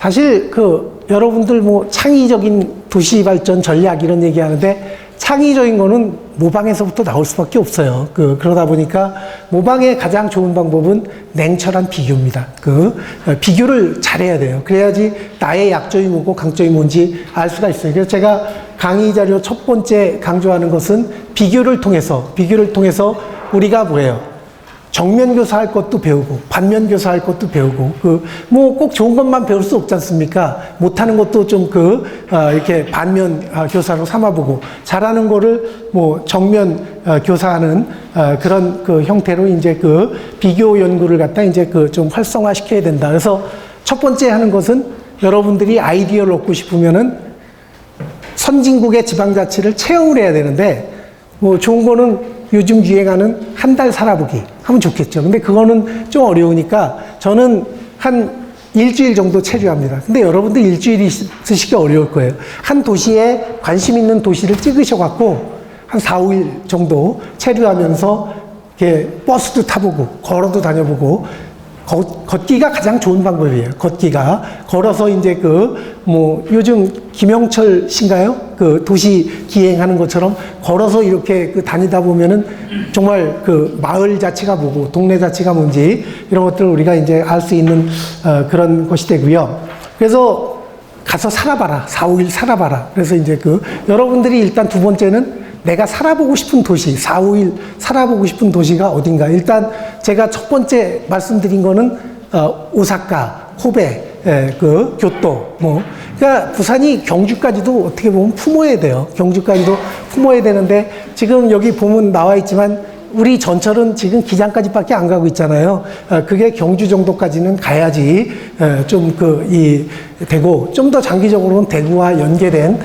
사실 여러분들 뭐 창의적인 도시 발전 전략 이런 얘기 하는데 창의적인 거는 모방에서부터 나올 수밖에 없어요. 그러다 보니까 모방의 가장 좋은 방법은 냉철한 비교입니다. 비교를 잘해야 돼요. 그래야지 나의 약점이 뭐고 강점이 뭔지 알 수가 있어요. 그래서 제가 강의 자료 첫 번째 강조하는 것은 비교를 통해서 우리가 뭐예요? 정면 교사할 것도 배우고 반면 교사할 것도 배우고 뭐 꼭 좋은 것만 배울 수 없지 않습니까? 못하는 것도 좀 이렇게 반면 교사로 삼아보고 잘하는 거를 뭐 정면 교사하는 그런 형태로 이제 비교 연구를 갖다 이제 좀 활성화시켜야 된다. 그래서 첫 번째 하는 것은 여러분들이 아이디어를 얻고 싶으면은 선진국의 지방자치를 체험을 해야 되는데 뭐 좋은 거는 요즘 유행하는 한 달 살아보기 하면 좋겠죠. 근데 그거는 좀 어려우니까 저는 한 일주일 정도 체류합니다. 근데 여러분들 일주일이 있으시기 어려울 거예요. 한 도시에 관심 있는 도시를 찍으셔갖고 한 4, 5일 정도 체류하면서 이렇게 버스도 타보고 걸어도 다녀보고 걷기가 가장 좋은 방법이에요. 걷기가. 걸어서 이제 요즘 김영철 씨인가요? 도시 기행하는 것처럼 걸어서 이렇게 다니다 보면은 정말 마을 자체가 뭐고 동네 자체가 뭔지 이런 것들을 우리가 이제 알 수 있는 그런 것이 되고요. 그래서 가서 살아봐라. 4, 5일 살아봐라. 그래서 이제 여러분들이 일단 두 번째는 내가 살아보고 싶은 도시, 4, 5일 살아보고 싶은 도시가 어딘가. 일단 제가 첫 번째 말씀드린 거는 오사카, 코베, 교토, 그러니까 부산이 경주까지도 어떻게 보면 품어야 돼요. 경주까지도 품어야 되는데 지금 여기 보면 나와 있지만 우리 전철은 지금 기장까지밖에 안 가고 있잖아요. 그게 경주 정도까지는 가야지 되고 좀 더 장기적으로는 대구와 연계된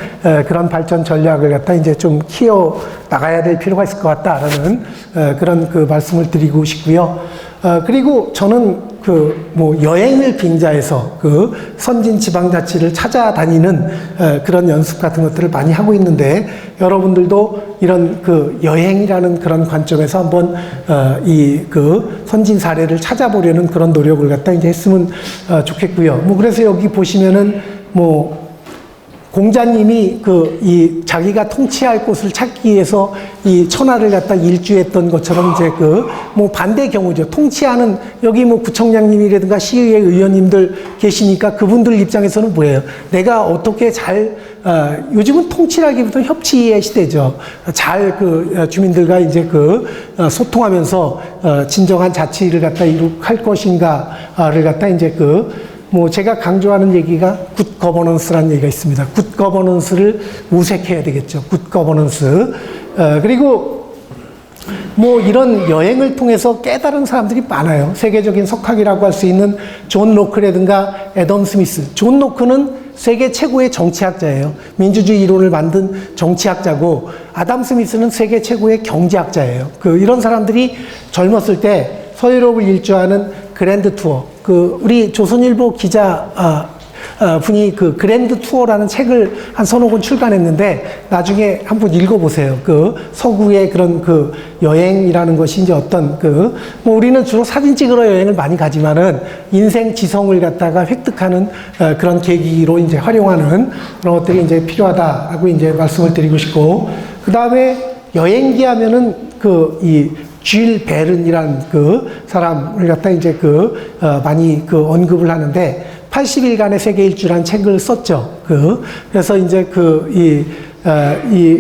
그런 발전 전략을 갖다 이제 좀 키워 나가야 될 필요가 있을 것 같다라는 그런 말씀을 드리고 싶고요. 그리고 저는 여행을 빙자해서 선진 지방자치를 찾아다니는 그런 연습 같은 것들을 많이 하고 있는데 여러분들도 이런 여행이라는 그런 관점에서 한번 선진 사례를 찾아보려는 그런 노력을 갖다 이제 했으면 좋겠고요. 그래서 여기 보시면은 공자님이 자기가 통치할 곳을 찾기 위해서 이 천하를 갖다 일주했던 것처럼 이제 반대 경우죠. 통치하는 여기 구청장님이라든가 시의회 의원님들 계시니까 그분들 입장에서는 뭐예요? 내가 어떻게 요즘은 통치라기보다 협치의 시대죠. 잘 주민들과 이제 소통하면서 진정한 자치를 갖다 이룩할 것인가를 갖다 이제 제가 강조하는 얘기가 굿 거버넌스라는 얘기가 있습니다. 굿 거버넌스를 우색해야 되겠죠. 굿 거버넌스. 그리고 이런 여행을 통해서 깨달은 사람들이 많아요. 세계적인 석학이라고 할 수 있는 존 로크라든가 애덤 스미스. 존 로크는 세계 최고의 정치학자예요. 민주주의 이론을 만든 정치학자고, 아담 스미스는 세계 최고의 경제학자예요. 이런 사람들이 젊었을 때 서유럽을 일주하는 그랜드 투어, 우리 조선일보 기자 분이 그랜드 투어라는 책을 한 서너 권 출간했는데 나중에 한번 읽어보세요. 서구의 그런 여행이라는 것이 이제 어떤 우리는 주로 사진 찍으러 여행을 많이 가지만은 인생 지성을 갖다가 획득하는 그런 계기로 이제 활용하는 그런 것들이 이제 필요하다라고 이제 말씀을 드리고 싶고, 그 다음에 여행기 하면은 줄 베른이라는 사람을 갖다 이제 많이 언급을 하는데 80일간의 세계 일주라는 책을 썼죠. 그래서 이제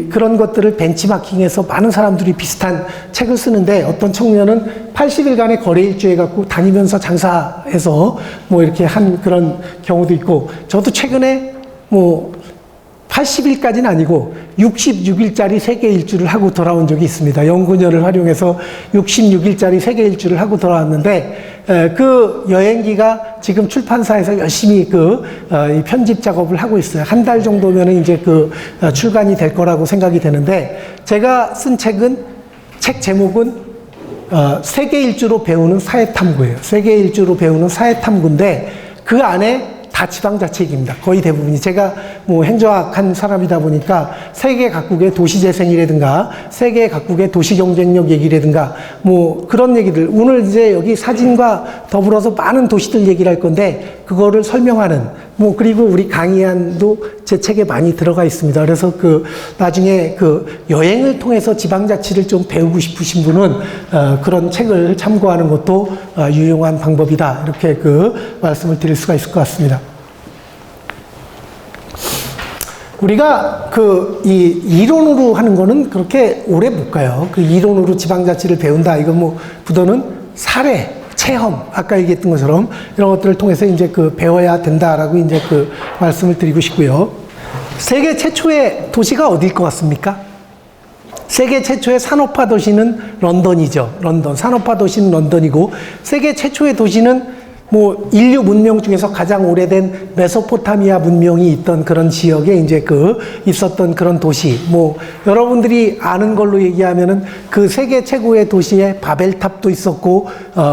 그런 것들을 벤치마킹해서 많은 사람들이 비슷한 책을 쓰는데 어떤 청년은 80일간의 거래 일주 해갖고 다니면서 장사해서 이렇게 한 그런 경우도 있고, 저도 최근에 80일까지는 아니고 66일짜리 세계 일주를 하고 돌아온 적이 있습니다. 연구년을 활용해서 66일짜리 세계 일주를 하고 돌아왔는데 여행기가 지금 출판사에서 열심히 이 편집 작업을 하고 있어요. 한 달 정도면 이제 출간이 될 거라고 생각이 되는데, 제가 쓴 책 제목은 세계 일주로 배우는 사회탐구예요. 세계 일주로 배우는 사회탐구인데 그 안에 다 지방자치입니다. 거의 대부분이. 제가 행정학 한 사람이다 보니까 세계 각국의 도시재생이라든가 세계 각국의 도시경쟁력 얘기라든가 그런 얘기들, 오늘 이제 여기 사진과 더불어서 많은 도시들 얘기를 할 건데 그거를 설명하는, 뭐, 그리고 우리 강의안도 제 책에 많이 들어가 있습니다. 그래서 나중에 여행을 통해서 지방자치를 좀 배우고 싶으신 분은, 그런 책을 참고하는 것도, 유용한 방법이다. 이렇게 말씀을 드릴 수가 있을 것 같습니다. 우리가 이 이론으로 하는 거는 그렇게 오래 못 가요. 이론으로 지방자치를 배운다. 이건 뭐, 부도는 사례, 체험, 아까 얘기했던 것처럼 이런 것들을 통해서 이제 배워야 된다라고 이제 말씀을 드리고 싶고요. 세계 최초의 도시가 어디일 것 같습니까? 세계 최초의 산업화 도시는 런던이죠. 런던. 산업화 도시는 런던이고, 세계 최초의 도시는 뭐 인류 문명 중에서 가장 오래된 메소포타미아 문명이 있던 그런 지역에 이제 있었던 그런 도시. 뭐 여러분들이 아는 걸로 얘기하면은 세계 최고의 도시에 바벨탑도 있었고,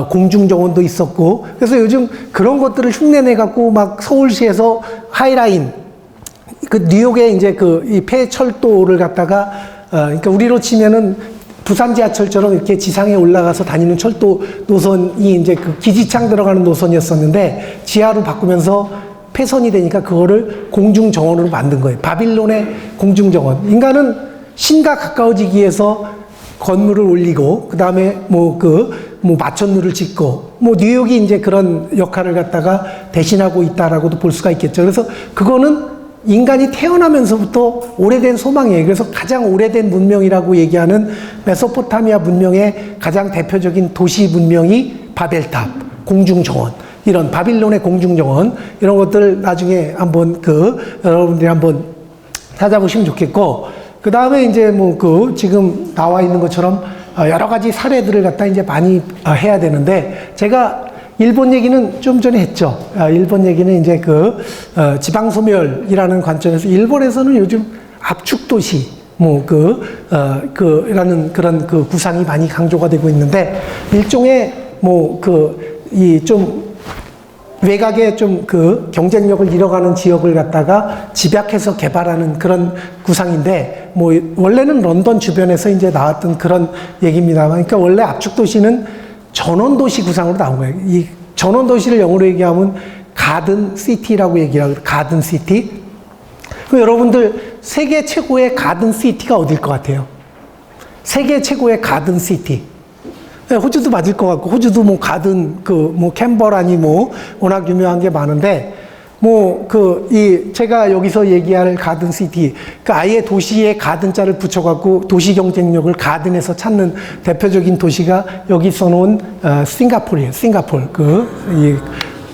공중정원도 있었고, 그래서 요즘 그런 것들을 흉내내 갖고 막 서울시에서 하이라인, 뉴욕에 이제 이 폐철도를 갖다가, 그러니까 우리로 치면은 부산 지하철처럼 이렇게 지상에 올라가서 다니는 철도 노선이 이제 기지창 들어가는 노선이었었는데, 지하로 바꾸면서 폐선이 되니까 그거를 공중정원으로 만든 거예요. 바빌론의 공중정원. 인간은 신과 가까워지기 위해서 건물을 올리고, 그 다음에 뭐 마천루를 짓고, 뭐 뉴욕이 이제 그런 역할을 갖다가 대신하고 있다라고도 볼 수가 있겠죠. 그래서 그거는 인간이 태어나면서부터 오래된 소망이에요. 그래서 가장 오래된 문명이라고 얘기하는 메소포타미아 문명의 가장 대표적인 도시 문명이 바벨탑, 공중정원, 이런 바빌론의 공중정원, 이런 것들 나중에 한번 여러분들이 한번 찾아보시면 좋겠고, 그 다음에 이제 뭐 지금 나와 있는 것처럼 여러 가지 사례들을 갖다 이제 많이 해야 되는데, 제가 일본 얘기는 좀 전에 했죠. 일본 얘기는 이제 지방소멸이라는 관점에서, 일본에서는 요즘 압축도시, 라는 그런 구상이 많이 강조가 되고 있는데, 일종의 좀 외곽에 좀 경쟁력을 잃어가는 지역을 갖다가 집약해서 개발하는 그런 구상인데, 뭐 원래는 런던 주변에서 이제 나왔던 그런 얘기입니다만, 그러니까 원래 압축도시는 전원도시 구상으로 나온 거예요. 이 전원도시를 영어로 얘기하면 가든 시티라고 얘기하고, 가든 시티. 그럼 여러분들 세계 최고의 가든 시티가 어딜 것 같아요? 세계 최고의 가든 시티. 호주도 맞을 것 같고, 호주도 뭐 가든, 캔버라니 워낙 유명한 게 많은데, 제가 여기서 얘기할 가든 시티, 아예 도시에 가든자를 붙여갖고 도시 경쟁력을 가든에서 찾는 대표적인 도시가 여기 써놓은, 싱가포르예요. 싱가포르.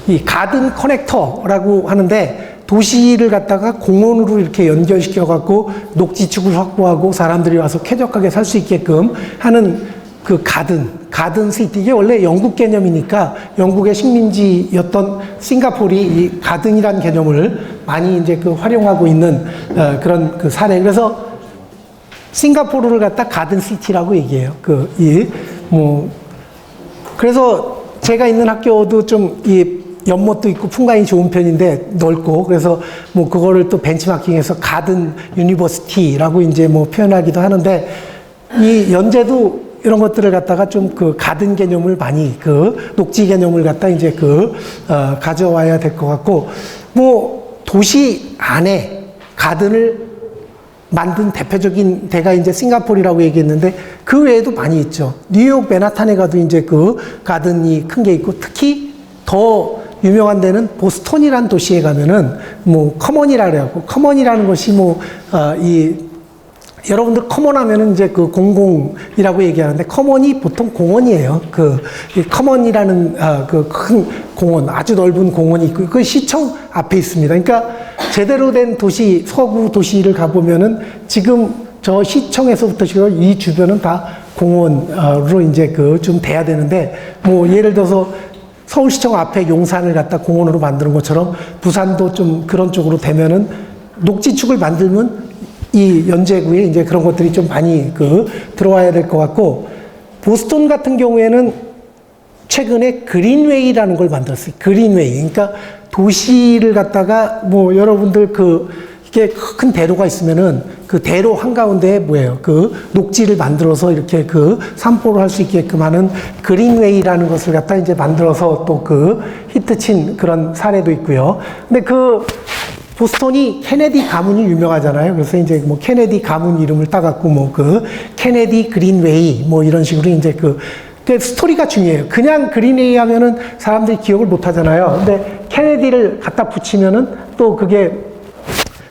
이 가든 커넥터라고 하는데, 도시를 갖다가 공원으로 이렇게 연결시켜갖고 녹지축을 확보하고 사람들이 와서 쾌적하게 살 수 있게끔 하는 가든 시티. 이게 원래 영국 개념이니까 영국의 식민지였던 싱가포르이 이 가든이라는 개념을 많이 이제 활용하고 있는 그런 사례. 그래서 싱가포르를 갖다 가든 시티라고 얘기해요. 그래서 제가 있는 학교도 좀 연못도 있고 풍광이 좋은 편인데 넓고, 그래서 그거를 또 벤치마킹해서 가든 유니버시티라고 이제 표현하기도 하는데, 이 연제도 이런 것들을 갖다가 좀 가든 개념을 많이, 녹지 개념을 갖다 이제 가져와야 될 것 같고, 도시 안에 가든을 만든 대표적인 데가 이제 싱가포르라고 얘기했는데, 그 외에도 많이 있죠. 뉴욕 맨하탄에 가도 이제 가든이 큰 게 있고, 특히 더 유명한 데는 보스턴이라는 도시에 가면은 커먼이라 그래갖고, 커먼이라는 것이 여러분들 커먼 하면은 이제 공공이라고 얘기하는데, 커먼이 보통 공원이에요. 이 커먼이라는 큰 공원, 아주 넓은 공원이 있고, 그 시청 앞에 있습니다. 그러니까 제대로 된 도시, 서구 도시를 가보면은 지금 저 시청에서부터 지금 이 주변은 다 공원으로 이제 좀 돼야 되는데, 예를 들어서 서울시청 앞에 용산을 갖다 공원으로 만드는 것처럼 부산도 좀 그런 쪽으로 되면은 녹지축을 만들면 이 연제구에 이제 그런 것들이 좀 많이 들어와야 될 것 같고, 보스턴 같은 경우에는 최근에 그린웨이라는 걸 만들었어요. 그린웨이. 그러니까 도시를 갖다가 여러분들 이렇게 큰 대로가 있으면은 그 대로 한가운데에 뭐예요? 그 녹지를 만들어서 이렇게 그 산보를 할 수 있게끔 하는 그린웨이라는 것을 갖다 이제 만들어서 또 그 히트친 그런 사례도 있고요. 근데 그 보스턴이 케네디 가문이 유명하잖아요. 그래서 이제 뭐 케네디 가문 이름을 따갖고 뭐 그 케네디 그린웨이 뭐 이런 식으로 이제 그 스토리가 중요해요. 그냥 그린웨이 하면은 사람들이 기억을 못 하잖아요. 근데 케네디를 갖다 붙이면은 또 그게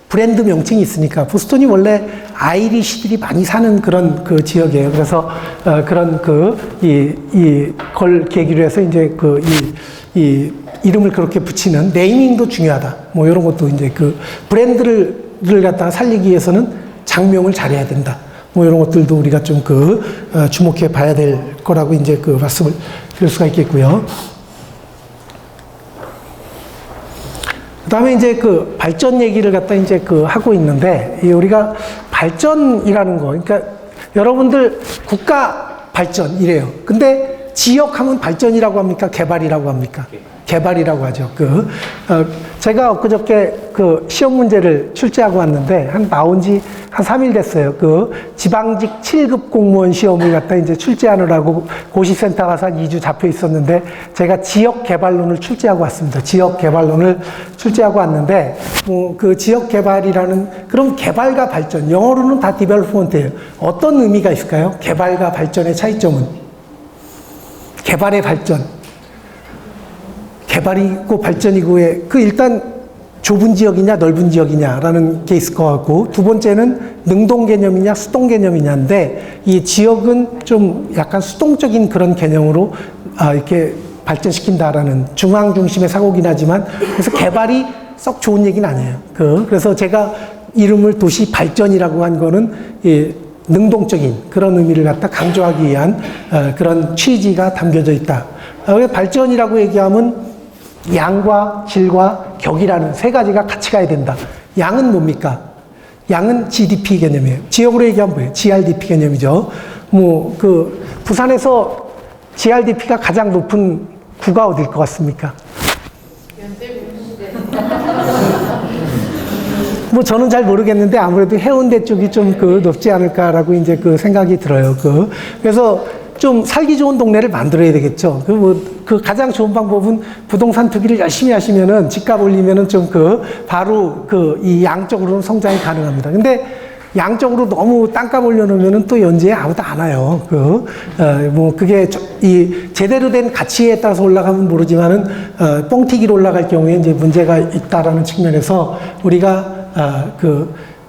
브랜드 명칭이 있으니까 보스턴이 원래 아이리시들이 많이 사는 그런 그 지역이에요. 그래서 그런 걸 계기로 해서 이제 이 이름을 그렇게 붙이는 네이밍도 중요하다. 뭐 이런 것도 이제 그 브랜드를 갖다가 살리기 위해서는 장명을 잘해야 된다. 뭐 이런 것들도 우리가 좀 주목해 봐야 될 거라고 이제 그 말씀을 드릴 수가 있겠고요. 그 다음에 이제 그 발전 얘기를 갖다 이제 하고 있는데, 우리가 발전이라는 거, 그러니까 여러분들 국가 발전 이래요. 근데 지역 하면 발전이라고 합니까? 개발이라고 합니까? 개발이라고 하죠. 제가 엊그저께 시험 문제를 출제하고 왔는데, 나온 지 한 3일 됐어요. 지방직 7급 공무원 시험을 갖다 이제 출제하느라고 고시센터 가서 한 2주 잡혀 있었는데, 제가 지역 개발론을 출제하고 왔습니다. 지역 개발론을 출제하고 왔는데, 지역 개발이라는, 그럼 개발과 발전, 영어로는 다 디벨롭먼트예요. 어떤 의미가 있을까요? 개발과 발전의 차이점은? 개발의 발전. 개발이고 발전이고의 일단 좁은 지역이냐 넓은 지역이냐라는 게 있을 것 같고, 두 번째는 능동 개념이냐 수동 개념이냐인데, 이 지역은 좀 약간 수동적인 그런 개념으로 이렇게 발전시킨다라는 중앙 중심의 사고긴 하지만, 그래서 개발이 썩 좋은 얘기는 아니에요. 그래서 제가 이름을 도시 발전이라고 한 거는 능동적인 그런 의미를 갖다 강조하기 위한 그런 취지가 담겨져 있다. 발전이라고 얘기하면 양과 질과 격이라는 세 가지가 같이 가야 된다. 양은 뭡니까? 양은 GDP 개념이에요. 지역으로 얘기하면 뭐예요? GRDP 개념이죠. 부산에서 GRDP가 가장 높은 구가 어딜 것 같습니까? 저는 잘 모르겠는데 아무래도 해운대 쪽이 좀 높지 않을까라고 이제 생각이 들어요. 그래서 좀 살기 좋은 동네를 만들어야 되겠죠. 가장 좋은 방법은 부동산 투기를 열심히 하시면은 집값 올리면은 좀 바로 이 양적으로는 성장이 가능합니다. 근데 양적으로 너무 땅값 올려놓으면은 또 연지에 아무도 안 와요. 그게 제대로 된 가치에 따라서 올라가면 모르지만은, 뻥튀기로 올라갈 경우에 이제 문제가 있다라는 측면에서 우리가,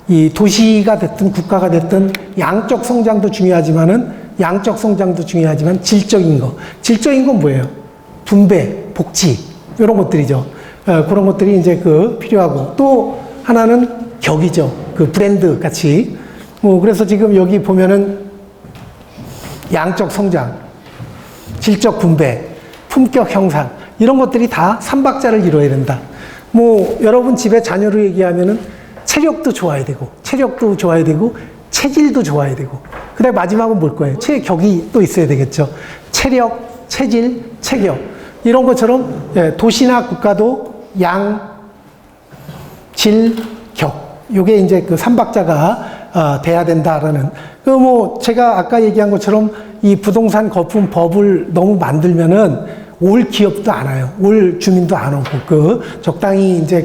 이 도시가 됐든 국가가 됐든 양적 성장도 중요하지만 질적인 건 뭐예요? 분배, 복지, 이런 것들이죠. 그런 것들이 이제 필요하고, 또 하나는 격이죠. 브랜드 같이. 그래서 지금 여기 보면은 양적 성장, 질적 분배, 품격 형상, 이런 것들이 다 삼박자를 이루어야 된다. 여러분 집에 자녀로 얘기하면은 체력도 좋아야 되고, 체질도 좋아야 되고, 그 다음에 마지막은 뭘 거예요? 체격이 또 있어야 되겠죠. 체력, 체질, 체격. 이런 것처럼 도시나 국가도 양, 질, 격. 요게 이제 삼박자가 돼야 된다라는. 제가 아까 얘기한 것처럼 이 부동산 거품 법을 너무 만들면은 올 기업도 안 와요. 올 주민도 안 오고, 적당히 이제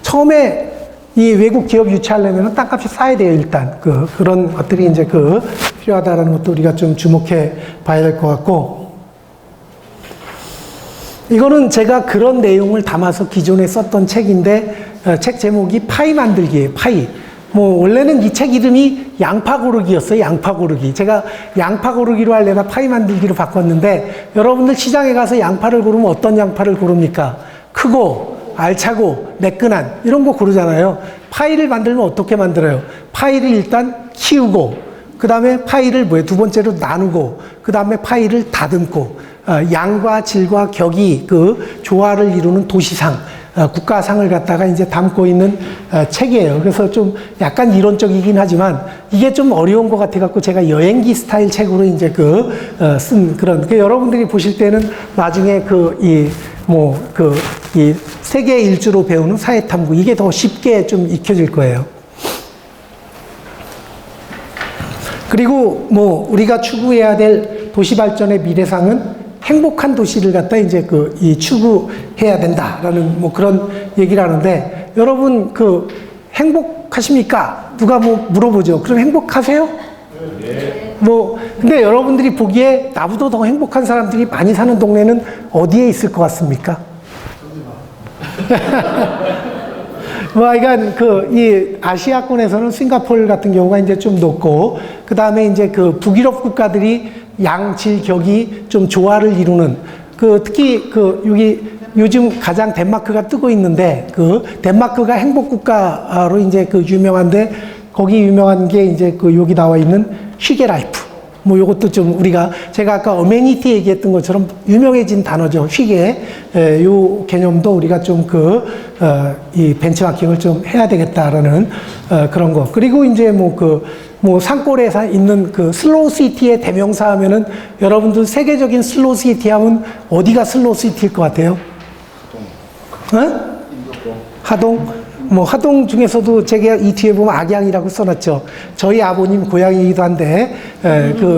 처음에 이 외국 기업 유치하려면 땅값이 싸야 돼요, 일단. 그런 것들이 이제 필요하다라는 것도 우리가 좀 주목해 봐야 될 것 같고. 이거는 제가 그런 내용을 담아서 기존에 썼던 책인데, 책 제목이 파이 만들기예요, 파이. 원래는 이 책 이름이 양파 고르기였어요, 양파 고르기. 제가 양파 고르기로 하려다 파이 만들기로 바꿨는데, 여러분들 시장에 가서 양파를 고르면 어떤 양파를 고릅니까? 크고, 알차고, 매끈한, 이런 거 고르잖아요. 파이를 만들면 어떻게 만들어요? 파이를 일단 키우고, 그 다음에 파이를 두 번째로 나누고, 그 다음에 파이를 다듬고, 양과 질과 격이 조화를 이루는 도시상, 국가상을 갖다가 이제 담고 있는 책이에요. 그래서 좀 약간 이론적이긴 하지만 이게 좀 어려운 것 같아갖고 제가 여행기 스타일 책으로 이제 쓴 그런, 여러분들이 보실 때는 나중에 이 세계 일주로 배우는 사회탐구, 이게 더 쉽게 좀 익혀질 거예요. 그리고 우리가 추구해야 될 도시 발전의 미래상은 행복한 도시를 갖다 이제 추구해야 된다라는 그런 얘기를 하는데, 여러분 행복하십니까? 누가 물어보죠. 그럼 행복하세요? 네. 근데 여러분들이 보기에 나보다 더 행복한 사람들이 많이 사는 동네는 어디에 있을 것 같습니까? 이 아시아권에서는 싱가포르 같은 경우가 이제 좀 높고, 그 다음에 이제 북유럽 국가들이 양질 격이 좀 조화를 이루는, 특히 여기 요즘 가장 덴마크가 뜨고 있는데, 덴마크가 행복 국가로 이제 유명한데, 거기 유명한 게 이제 여기 나와 있는 휘게 라이프. 요것도 좀 제가 아까 어메니티 얘기했던 것처럼 유명해진 단어죠. 휘게. 요 개념도 우리가 좀 이 벤치마킹을 좀 해야 되겠다라는, 그런 거. 그리고 이제 산골에 있는 슬로우 시티의 대명사 하면은, 여러분들 세계적인 슬로우 시티 하면 어디가 슬로우 시티일 것 같아요? 하동? 하동 중에서도 제가 이 뒤에 보면 악양이라고 써놨죠. 저희 아버님 고향이기도 한데,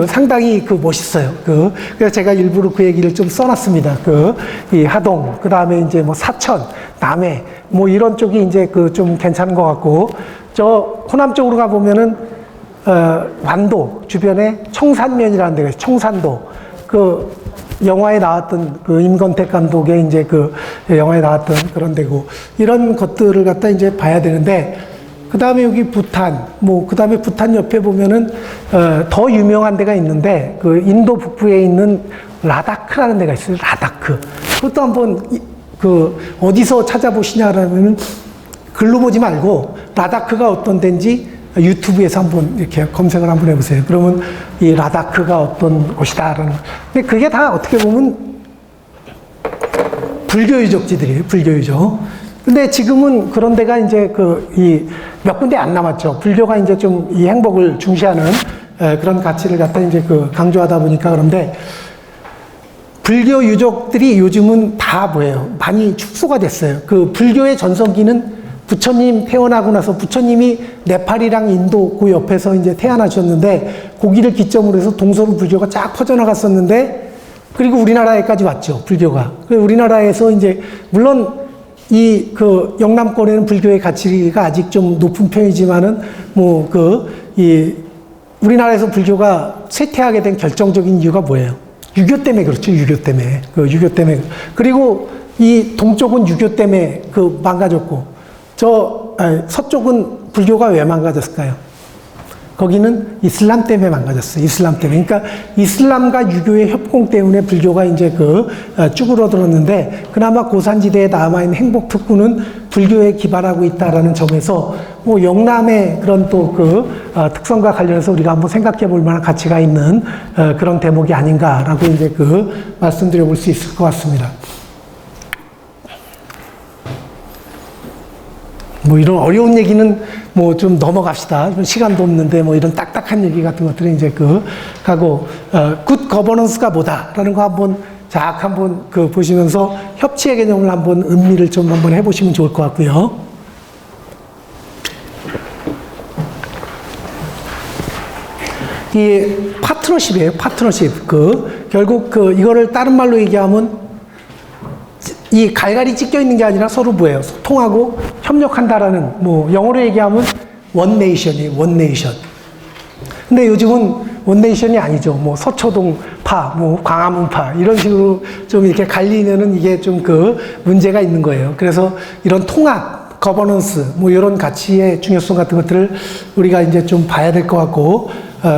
상당히 멋있어요. 그래서 제가 일부러 그 얘기를 좀 써놨습니다. 이 하동, 그 다음에 이제 사천, 남해, 이런 쪽이 이제 좀 괜찮은 것 같고, 저 호남 쪽으로 가보면은, 완도 주변에 청산면이라는 데가 있어요. 청산도. 영화에 나왔던 임건택 감독의 이제 영화에 나왔던 그런 데고, 이런 것들을 갖다 이제 봐야 되는데, 그 다음에 여기 부탄, 그 다음에 부탄 옆에 보면은, 더 유명한 데가 있는데, 인도 북부에 있는 라다크라는 데가 있어요. 라다크. 그것도 한번, 어디서 찾아보시냐라면은, 글로 보지 말고, 라다크가 어떤 데인지, 유튜브에서 한번 이렇게 검색을 한번 해보세요. 그러면 이 라다크가 어떤 곳이다라는. 근데 그게 다 어떻게 보면 불교 유적지들이에요. 불교 유적. 근데 지금은 그런 데가 이제 몇 군데 안 남았죠. 불교가 이제 좀 이 행복을 중시하는 그런 가치를 갖다 이제 강조하다 보니까. 그런데 불교 유적들이 요즘은 다 많이 축소가 됐어요. 불교의 전성기는 부처님 태어나고 나서, 부처님이 네팔이랑 인도 그 옆에서 이제 태어나셨는데, 거기를 기점으로 해서 동서로 불교가 쫙 퍼져나갔었는데, 그리고 우리나라에까지 왔죠, 불교가. 우리나라에서 이제, 물론 이 영남권에는 불교의 가치가 아직 좀 높은 편이지만은, 우리나라에서 불교가 쇠퇴하게 된 결정적인 이유가 뭐예요? 유교 때문에 그렇죠, 유교 때문에. 유교 때문에. 그리고 이 동쪽은 유교 때문에 망가졌고, 서쪽은 불교가 왜 망가졌을까요? 거기는 이슬람 때문에 망가졌어요. 이슬람 때문에. 그러니까 이슬람과 유교의 협공 때문에 불교가 이제 쭈그러들었는데, 그나마 고산지대에 남아있는 행복특구는 불교에 기반하고 있다라는 점에서, 영남의 그런 또 특성과 관련해서 우리가 한번 생각해 볼 만한 가치가 있는 그런 대목이 아닌가라고 이제 말씀드려 볼 수 있을 것 같습니다. 이런 어려운 얘기는 좀 넘어갑시다. 시간도 없는데 이런 딱딱한 얘기 같은 것들은 이제 가고, 굿 거버넌스가 뭐다라는 거 한번 보시면서 협치의 개념을 한번 음미를 좀 한번 해보시면 좋을 것 같고요. 이 파트너십이에요. 파트너십. 결국 이거를 다른 말로 얘기하면, 이 갈갈이 찢겨 있는 게 아니라 서로 소통하고 협력한다라는, 영어로 얘기하면 원 네이션이에요. 원 네이션. 근데 요즘은 원 네이션이 아니죠. 서초동파, 광화문파 이런 식으로 좀 이렇게 갈리면은 이게 좀 문제가 있는 거예요. 그래서 이런 통합, 거버넌스, 이런 가치의 중요성 같은 것들을 우리가 이제 좀 봐야 될 것 같고,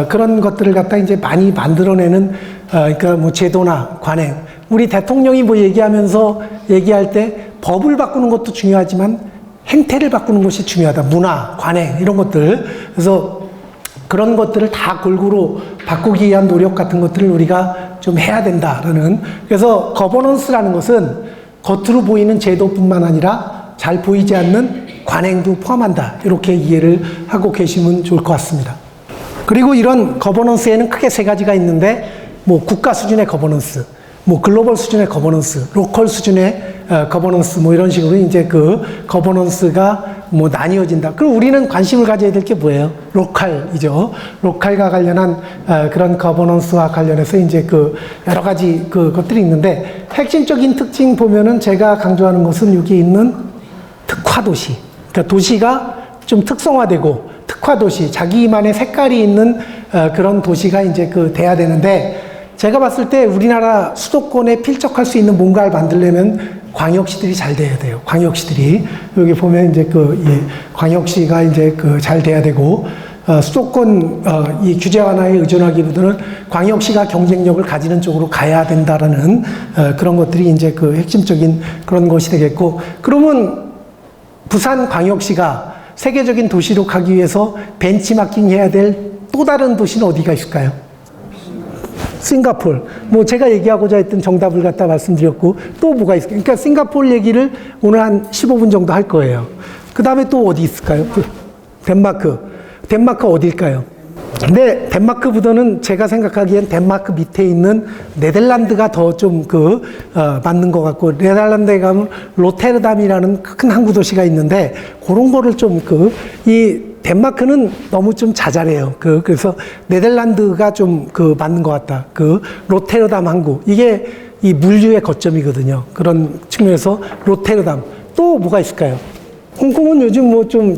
그런 것들을 갖다 이제 많이 만들어내는, 그러니까 제도나 관행. 우리 대통령이 얘기할 때 법을 바꾸는 것도 중요하지만 행태를 바꾸는 것이 중요하다. 문화, 관행, 이런 것들. 그래서 그런 것들을 다 골고루 바꾸기 위한 노력 같은 것들을 우리가 좀 해야 된다라는. 그래서 거버넌스라는 것은 겉으로 보이는 제도뿐만 아니라 잘 보이지 않는 관행도 포함한다. 이렇게 이해를 하고 계시면 좋을 것 같습니다. 그리고 이런 거버넌스에는 크게 세 가지가 있는데, 국가 수준의 거버넌스, 뭐 글로벌 수준의 거버넌스, 로컬 수준의 거버넌스 뭐 이런 식으로 이제 그 거버넌스가 뭐 나뉘어진다. 그럼 우리는 관심을 가져야 될 게 뭐예요? 로컬이죠. 로컬과 관련한 그런 거버넌스와 관련해서 이제 그 여러 가지 그 것들이 있는데 핵심적인 특징 보면은 제가 강조하는 것은 여기 있는 특화 도시. 그러니까 도시가 좀 특성화되고 특화 도시, 자기만의 색깔이 있는 그런 도시가 이제 그 돼야 되는데 제가 봤을 때 우리나라 수도권에 필적할 수 있는 뭔가를 만들려면 광역시들이 잘 돼야 돼요. 광역시들이. 여기 보면 이제 광역시가 이제 잘 돼야 되고, 수도권, 이 규제 완화에 의존하기보다는 광역시가 경쟁력을 가지는 쪽으로 가야 된다라는, 그런 것들이 이제 핵심적인 그런 것이 되겠고, 그러면 부산 광역시가 세계적인 도시로 가기 위해서 벤치마킹 해야 될 또 다른 도시는 어디가 있을까요? 싱가포르. 뭐 제가 얘기하고자 했던 정답을 갖다 말씀드렸고 또 뭐가 있을까요? 그러니까 싱가포르 얘기를 오늘 한 15분 정도 할 거예요. 그 다음에 또 어디 있을까요? 덴마크. 덴마크 어딜까요? 근데 덴마크보다는 제가 생각하기엔 덴마크 밑에 있는 네덜란드가 더 좀 맞는 것 같고, 네덜란드에 가면 로테르담이라는 큰 항구 도시가 있는데 그런 거를 좀 이 덴마크는 너무 좀 자잘해요. 그래서 네덜란드가 좀 맞는 것 같다. 로테르담 항구. 이게 이 물류의 거점이거든요. 그런 측면에서 로테르담. 또 뭐가 있을까요? 홍콩은 요즘 뭐 좀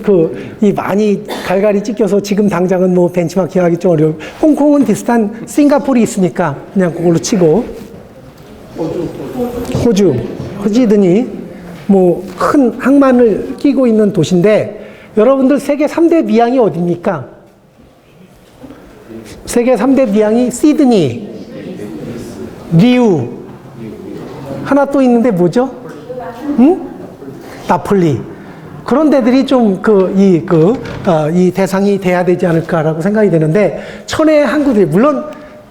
이 많이 갈갈이 찢겨서 지금 당장은 뭐 벤치마킹 하기 좀 어려워. 홍콩은 비슷한 싱가포르이 있으니까 그냥 그걸로 치고. 호주. 시드니. 뭐 큰 항만을 끼고 있는 도시인데 여러분들 세계 3대 미항이 어디입니까? 세계 3대 미항이 시드니, 리우. 하나 또 있는데 뭐죠? 응? 나폴리. 그런 데들이 좀 이 대상이 돼야 되지 않을까라고 생각이 되는데, 천혜의 항구들, 물론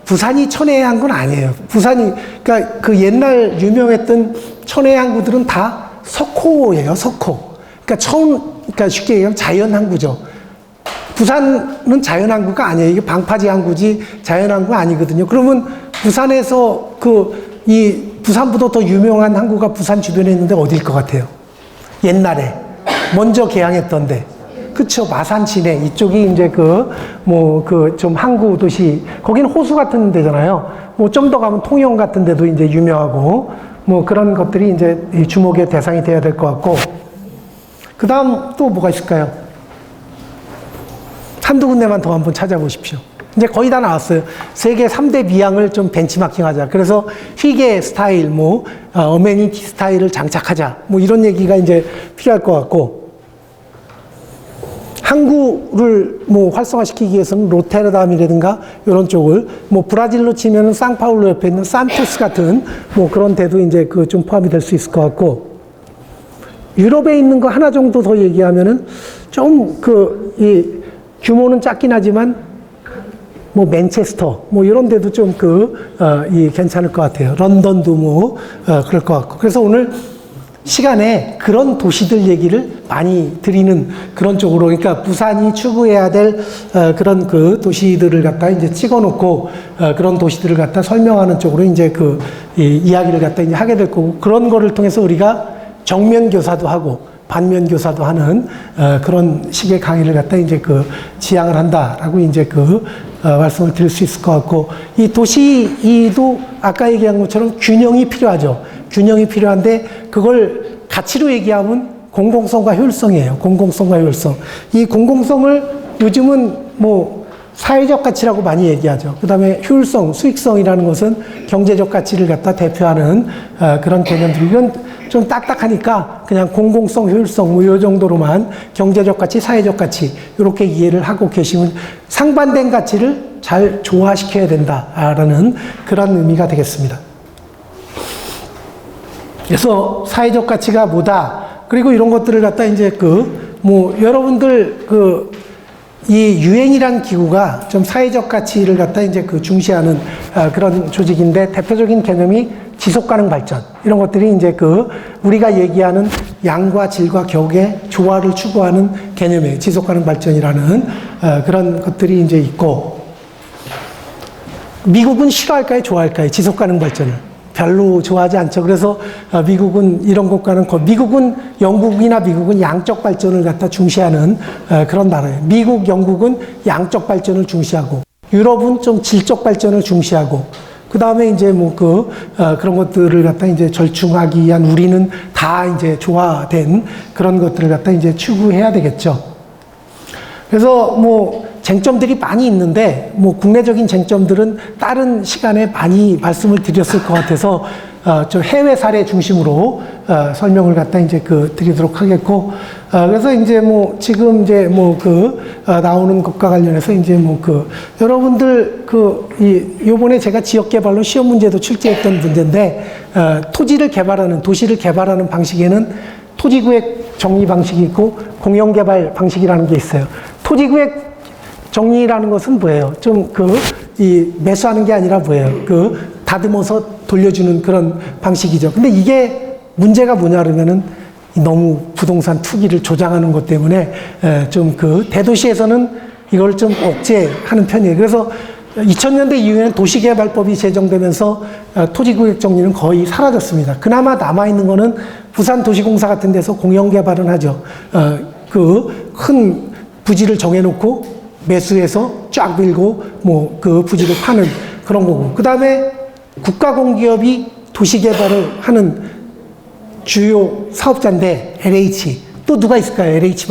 부산이 천혜의 항구는 아니에요. 부산이, 그러니까 옛날 유명했던 천혜의 항구들은 다 석호예요, 석호. 그러니까 쉽게 얘기하면 자연 항구죠. 부산은 자연 항구가 아니에요. 이게 방파제 항구지 자연 항구가 아니거든요. 그러면 부산에서 이 부산보다 더 유명한 항구가 부산 주변에 있는데 어디일 것 같아요? 옛날에. 먼저 개항했던데. 그쵸. 마산 진해. 이쪽이 이제 좀 항구 도시. 거기는 호수 같은 데잖아요. 뭐 좀 더 가면 통영 같은 데도 이제 유명하고, 뭐 그런 것들이 이제 주목의 대상이 돼야 될 것 같고. 그 다음 또 뭐가 있을까요? 한두 군데만 더 한번 찾아보십시오. 이제 거의 다 나왔어요. 세계 3대 미항을 좀 벤치마킹 하자. 그래서 휘게 스타일, 어메니티 스타일을 장착하자. 뭐 이런 얘기가 이제 필요할 것 같고. 항구를 활성화시키기 위해서는 로테르담이라든가 이런 쪽을, 브라질로 치면은 상파울루 옆에 있는 산토스 같은 그런 데도 이제 좀 포함이 될 수 있을 것 같고. 유럽에 있는 거 하나 정도 더 얘기하면은 좀 이 규모는 작긴 하지만 맨체스터 이런 데도 좀 괜찮을 것 같아요. 런던도 그럴 것 같고. 그래서 오늘 시간에 그런 도시들 얘기를 많이 드리는 그런 쪽으로, 그러니까 부산이 추구해야 될 그런 도시들을 갖다 이제 찍어놓고 그런 도시들을 갖다 설명하는 쪽으로 이제 이야기를 갖다 이제 하게 될 거고, 그런 거를 통해서 우리가 정면 교사도 하고 반면 교사도 하는 그런 식의 강의를 갖다 이제 지향을 한다라고 이제 말씀을 드릴 수 있을 것 같고, 이 도시도 아까 얘기한 것처럼 균형이 필요하죠. 균형이 필요한데 그걸 가치로 얘기하면 공공성과 효율성이에요. 공공성과 효율성. 이 공공성을 요즘은 사회적 가치라고 많이 얘기하죠. 그 다음에 효율성, 수익성이라는 것은 경제적 가치를 갖다 대표하는 그런 개념들. 이건 좀 딱딱하니까 그냥 공공성, 효율성 요 정도로만 경제적 가치, 사회적 가치 이렇게 이해를 하고 계시면 상반된 가치를 잘 조화시켜야 된다라는 그런 의미가 되겠습니다. 그래서 사회적 가치가 뭐다. 그리고 이런 것들을 갖다 이제 여러분들 이 유엔이란 기구가 좀 사회적 가치를 갖다 이제 중시하는 그런 조직인데, 대표적인 개념이 지속가능 발전. 이런 것들이 이제 우리가 얘기하는 양과 질과 격의 조화를 추구하는 개념이에요. 지속가능 발전이라는 그런 것들이 이제 있고, 미국은 싫어할까요? 좋아할까요? 지속가능 발전을. 별로 좋아하지 않죠. 그래서 미국은 이런 것과는 미국은 영국이나 미국은 양적 발전을 갖다 중시하는 그런 나라예요. 미국, 영국은 양적 발전을 중시하고 유럽은 좀 질적 발전을 중시하고 그 다음에 이제 뭐 그런 것들을 갖다 이제 절충하기 위한 우리는 다 이제 조화된 그런 것들을 갖다 이제 추구해야 되겠죠. 그래서 뭐 쟁점들이 많이 있는데 뭐 국내적인 쟁점들은 다른 시간에 많이 말씀을 드렸을 것 같아서 좀 해외 사례 중심으로 설명을 갖다 이제 드리도록 하겠고 그래서 이제 뭐 지금 이제 뭐 나오는 것과 관련해서 이제 뭐 여러분들 요번에 제가 지역 개발로 시험 문제도 출제했던 문제인데 토지를 개발하는 도시를 개발하는 방식에는 토지구획 정리 방식이 있고 공영개발 방식이라는 게 있어요. 토지구획 정리라는 것은 뭐예요? 좀 매수하는 게 아니라 뭐예요? 다듬어서 돌려주는 그런 방식이죠. 근데 이게 문제가 뭐냐 그러면은 너무 부동산 투기를 조장하는 것 때문에 좀 대도시에서는 이걸 좀 억제하는 편이에요. 그래서 2000년대 이후에는 도시개발법이 제정되면서 토지구획 정리는 거의 사라졌습니다. 그나마 남아있는 거는 부산도시공사 같은 데서 공영개발은 하죠. 큰 부지를 정해놓고 매수해서 쫙 밀고 뭐 부지를 파는 그런 거고 그 다음에 국가공기업이 도시개발을 하는 주요 사업자인데 LH 또 누가 있을까요? LH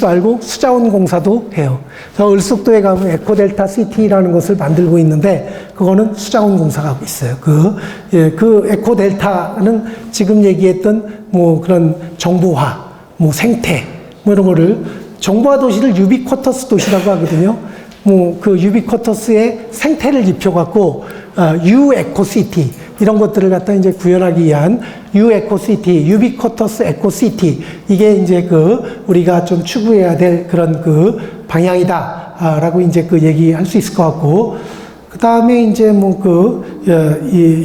말고 수자원공사도 해요. 저 을숙도에 가면 에코델타 시티라는 것을 만들고 있는데 그거는 수자원공사가 하고 있어요. 그 에코델타는 지금 얘기했던 뭐 그런 정보화, 뭐 생태 뭐 이런 거를 정보화 도시를 유비쿼터스 도시라고 하거든요. 뭐 유비쿼터스의 생태를 입혀갖고 유에코시티 이런 것들을 갖다 이제 구현하기 위한 유에코시티, 유비쿼터스 에코시티 이게 이제 우리가 좀 추구해야 될 그런 방향이다라고 이제 얘기할 수 있을 것 같고 그 다음에 이제 뭐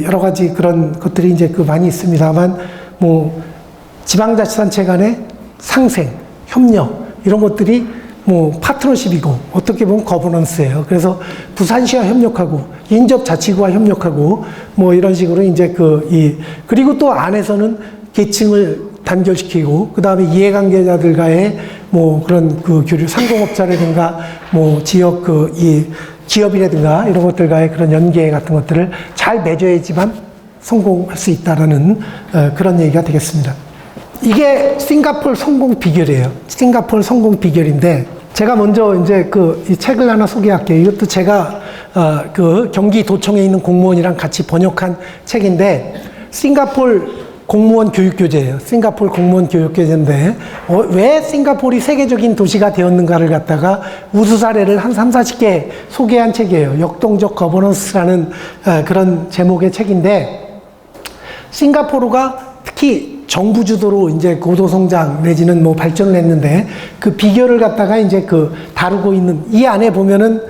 여러 가지 그런 것들이 이제 많이 있습니다만 뭐 지방자치단체 간의 상생, 협력 이런 것들이 뭐 파트너십이고 어떻게 보면 거버넌스예요. 그래서 부산시와 협력하고 인접자치구와 협력하고 뭐 이런 식으로 이제 그리고 또 안에서는 계층을 단결시키고 그 다음에 이해관계자들과의 뭐 그런 교류 상공업자라든가 뭐 지역 기업이라든가 이런 것들과의 그런 연계 같은 것들을 잘 맺어야지만 성공할 수 있다라는 그런 얘기가 되겠습니다. 이게 싱가포르 성공 비결이에요. 싱가포르 성공 비결인데 제가 먼저 이제 이 책을 하나 소개할게요. 이것도 제가 경기도청에 있는 공무원이랑 같이 번역한 책인데 싱가포르 공무원 교육교재예요. 싱가포르 공무원 교육교재인데 왜 싱가포르이 세계적인 도시가 되었는가를 갖다가 우수 사례를 한 30-40개 소개한 책이에요. 역동적 거버넌스라는 그런 제목의 책인데 싱가포르가 특히 정부 주도로 이제 고도 성장 내지는 뭐 발전을 했는데 그 비결을 갖다가 이제 다루고 있는 이 안에 보면은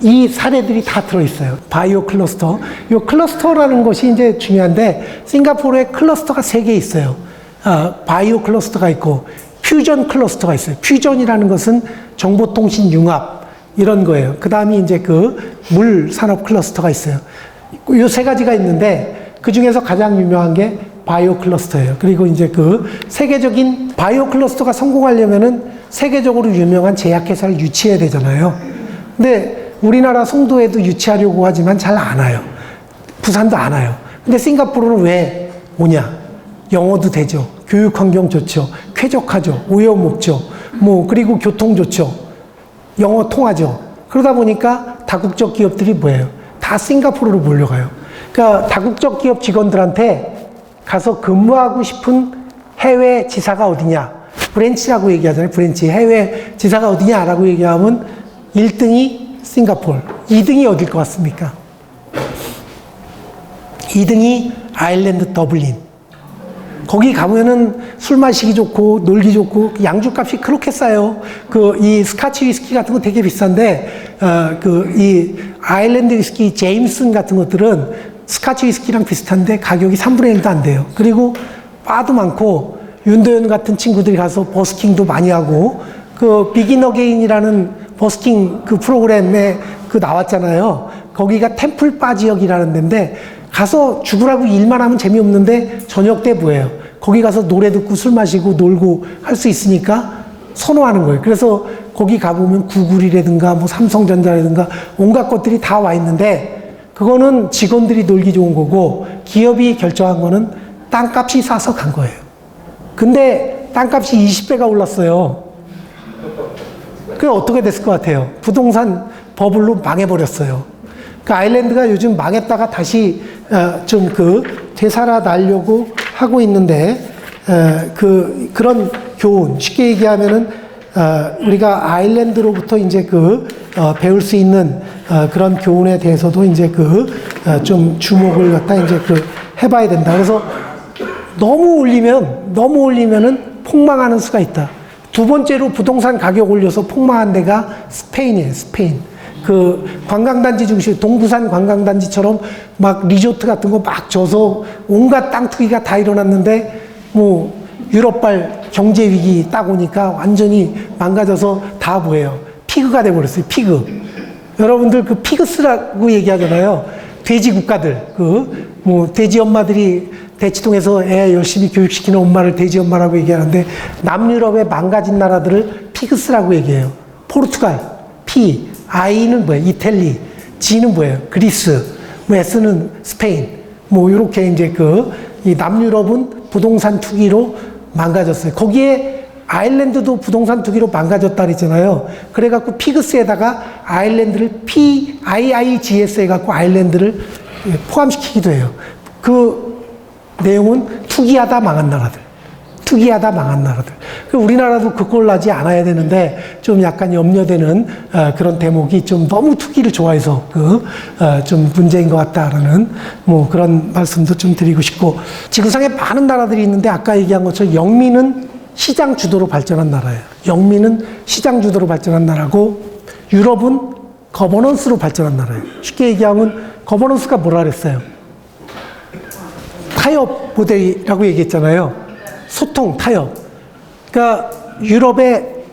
이 사례들이 다 들어있어요. 바이오 클러스터. 이 클러스터라는 것이 이제 중요한데 싱가포르에 클러스터가 3개 있어요. 바이오 클러스터가 있고 퓨전 클러스터가 있어요. 퓨전이라는 것은 정보통신 융합 이런 거예요. 그 다음에 이제 물 산업 클러스터가 있어요. 이 3가지가 있는데 그 중에서 가장 유명한 게 바이오 클러스터예요. 그리고 이제 세계적인 바이오 클러스터가 성공하려면은 세계적으로 유명한 제약회사를 유치해야 되잖아요. 근데 우리나라 송도에도 유치하려고 하지만 잘 안 와요. 부산도 안 와요. 근데 싱가포르는 왜 오냐? 영어도 되죠. 교육 환경 좋죠. 쾌적하죠. 오염없죠. 뭐 그리고 교통 좋죠. 영어 통하죠. 그러다 보니까 다국적 기업들이 뭐예요? 다 싱가포르로 몰려가요. 그러니까 다국적 기업 직원들한테 가서 근무하고 싶은 해외 지사가 어디냐? 브랜치라고 얘기하잖아요. 브랜치. 해외 지사가 어디냐라고 얘기하면 1등이 싱가포르. 2등이 어딜 것 같습니까? 2등이 아일랜드 더블린. 거기 가면은 술 마시기 좋고 놀기 좋고 양주값이 그렇게 싸요. 이 스카치 위스키 같은 거 되게 비싼데 이 아일랜드 위스키 제임슨 같은 것들은 스카치 위스키랑 비슷한데 가격이 3분의 1도 안 돼요. 그리고 바도 많고 윤도현 같은 친구들이 가서 버스킹도 많이 하고 비긴 어게인이라는 버스킹 프로그램에 나왔잖아요. 거기가 템플바 지역이라는 데인데 가서 죽으라고 일만 하면 재미없는데 저녁 때 뭐예요? 거기 가서 노래 듣고 술 마시고 놀고 할 수 있으니까 선호하는 거예요. 그래서 거기 가보면 구글이라든가 뭐 삼성전자라든가 온갖 것들이 다 와 있는데 그거는 직원들이 놀기 좋은 거고 기업이 결정한 거는 땅값이 싸서 간 거예요. 근데 땅값이 20배가 올랐어요. 그게 어떻게 됐을 것 같아요? 부동산 버블로 망해버렸어요. 그 아일랜드가 요즘 망했다가 다시 좀 되살아나려고 하고 있는데 그런 교훈, 쉽게 얘기하면은 우리가 아일랜드로부터 이제 배울 수 있는 그런 교훈에 대해서도 이제 좀 주목을 갖다 이제 해봐야 된다. 그래서 너무 올리면은 폭망하는 수가 있다. 두 번째로 부동산 가격 올려서 폭망한 데가 스페인이에요, 스페인. 관광단지 중심, 동부산 관광단지처럼 막 리조트 같은 거 막 져서 온갖 땅 투기가 다 일어났는데, 뭐, 유럽발 경제 위기 딱 오니까 완전히 망가져서 다 뭐예요? 피그가 돼버렸어요, 피그. 여러분들 피그스라고 얘기하잖아요. 돼지 국가들. 돼지 엄마들이 대치동에서 애 열심히 교육시키는 엄마를 돼지 엄마라고 얘기하는데, 남유럽의 망가진 나라들을 피그스라고 얘기해요. 포르투갈, 피, I는 뭐예요? 이탈리, G는 뭐예요? 그리스, 뭐 S는 스페인. 뭐, 요렇게 이제 이 남유럽은 부동산 투기로 망가졌어요. 거기에 아일랜드도 부동산 투기로 망가졌다 그랬잖아요. 그래갖고 피그스에다가 아일랜드를 PIIGS 해갖고 아일랜드를 포함시키기도 해요. 그 내용은 투기하다 망한 나라들. 투기하다 망한 나라들. 우리나라도 그꼴 나지 않아야 되는데 좀 약간 염려되는 그런 대목이 좀 너무 투기를 좋아해서 좀 문제인 것 같다라는 뭐 그런 말씀도 좀 드리고 싶고, 지구상에 많은 나라들이 있는데 아까 얘기한 것처럼 영미는 시장 주도로 발전한 나라예요. 영미는 시장 주도로 발전한 나라고 유럽은 거버넌스로 발전한 나라예요. 쉽게 얘기하면 거버넌스가 뭐라 그랬어요? 타협 모델이라고 얘기했잖아요. 소통, 타협. 그러니까 유럽의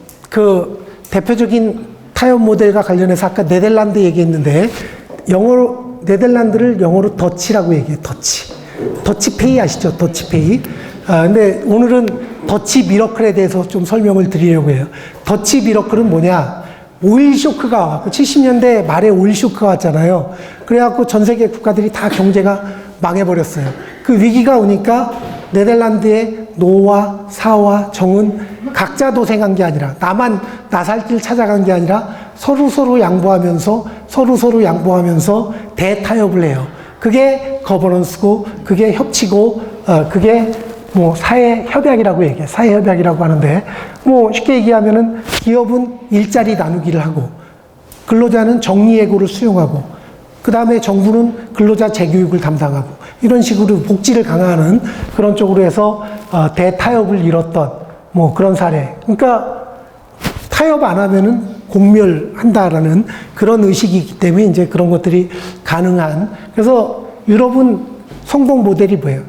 대표적인 타협 모델과 관련해서 아까 네덜란드 얘기했는데 네덜란드를 영어로 더치라고 얘기해요. 더치페이 아시죠? 더치페이. 근데 오늘은 더치 미러클에 대해서 좀 설명을 드리려고 해요. 더치 미러클은 뭐냐? 오일 쇼크가 와갖고 70년대 말에 오일 쇼크가 왔잖아요. 그래갖고 전 세계 국가들이 다 경제가 망해버렸어요. 그 위기가 오니까 네덜란드의 노와 사와 정은 각자 도생한 게 아니라, 나만 나 살 길 찾아간 게 아니라 서로 양보하면서 대타협을 해요. 그게 거버넌스고, 그게 협치고, 그게 뭐 사회협약이라고 얘기해요. 사회협약이라고 하는데, 뭐 쉽게 얘기하면은 기업은 일자리 나누기를 하고, 근로자는 정리해고를 수용하고, 그 다음에 정부는 근로자 재교육을 담당하고, 이런 식으로 복지를 강화하는 그런 쪽으로 해서 대타협을 이뤘던 뭐 그런 사례. 그러니까 타협 안 하면은 공멸한다라는 그런 의식이 있기 때문에 이제 그런 것들이 가능한. 그래서 유럽은 성공 모델이 뭐예요?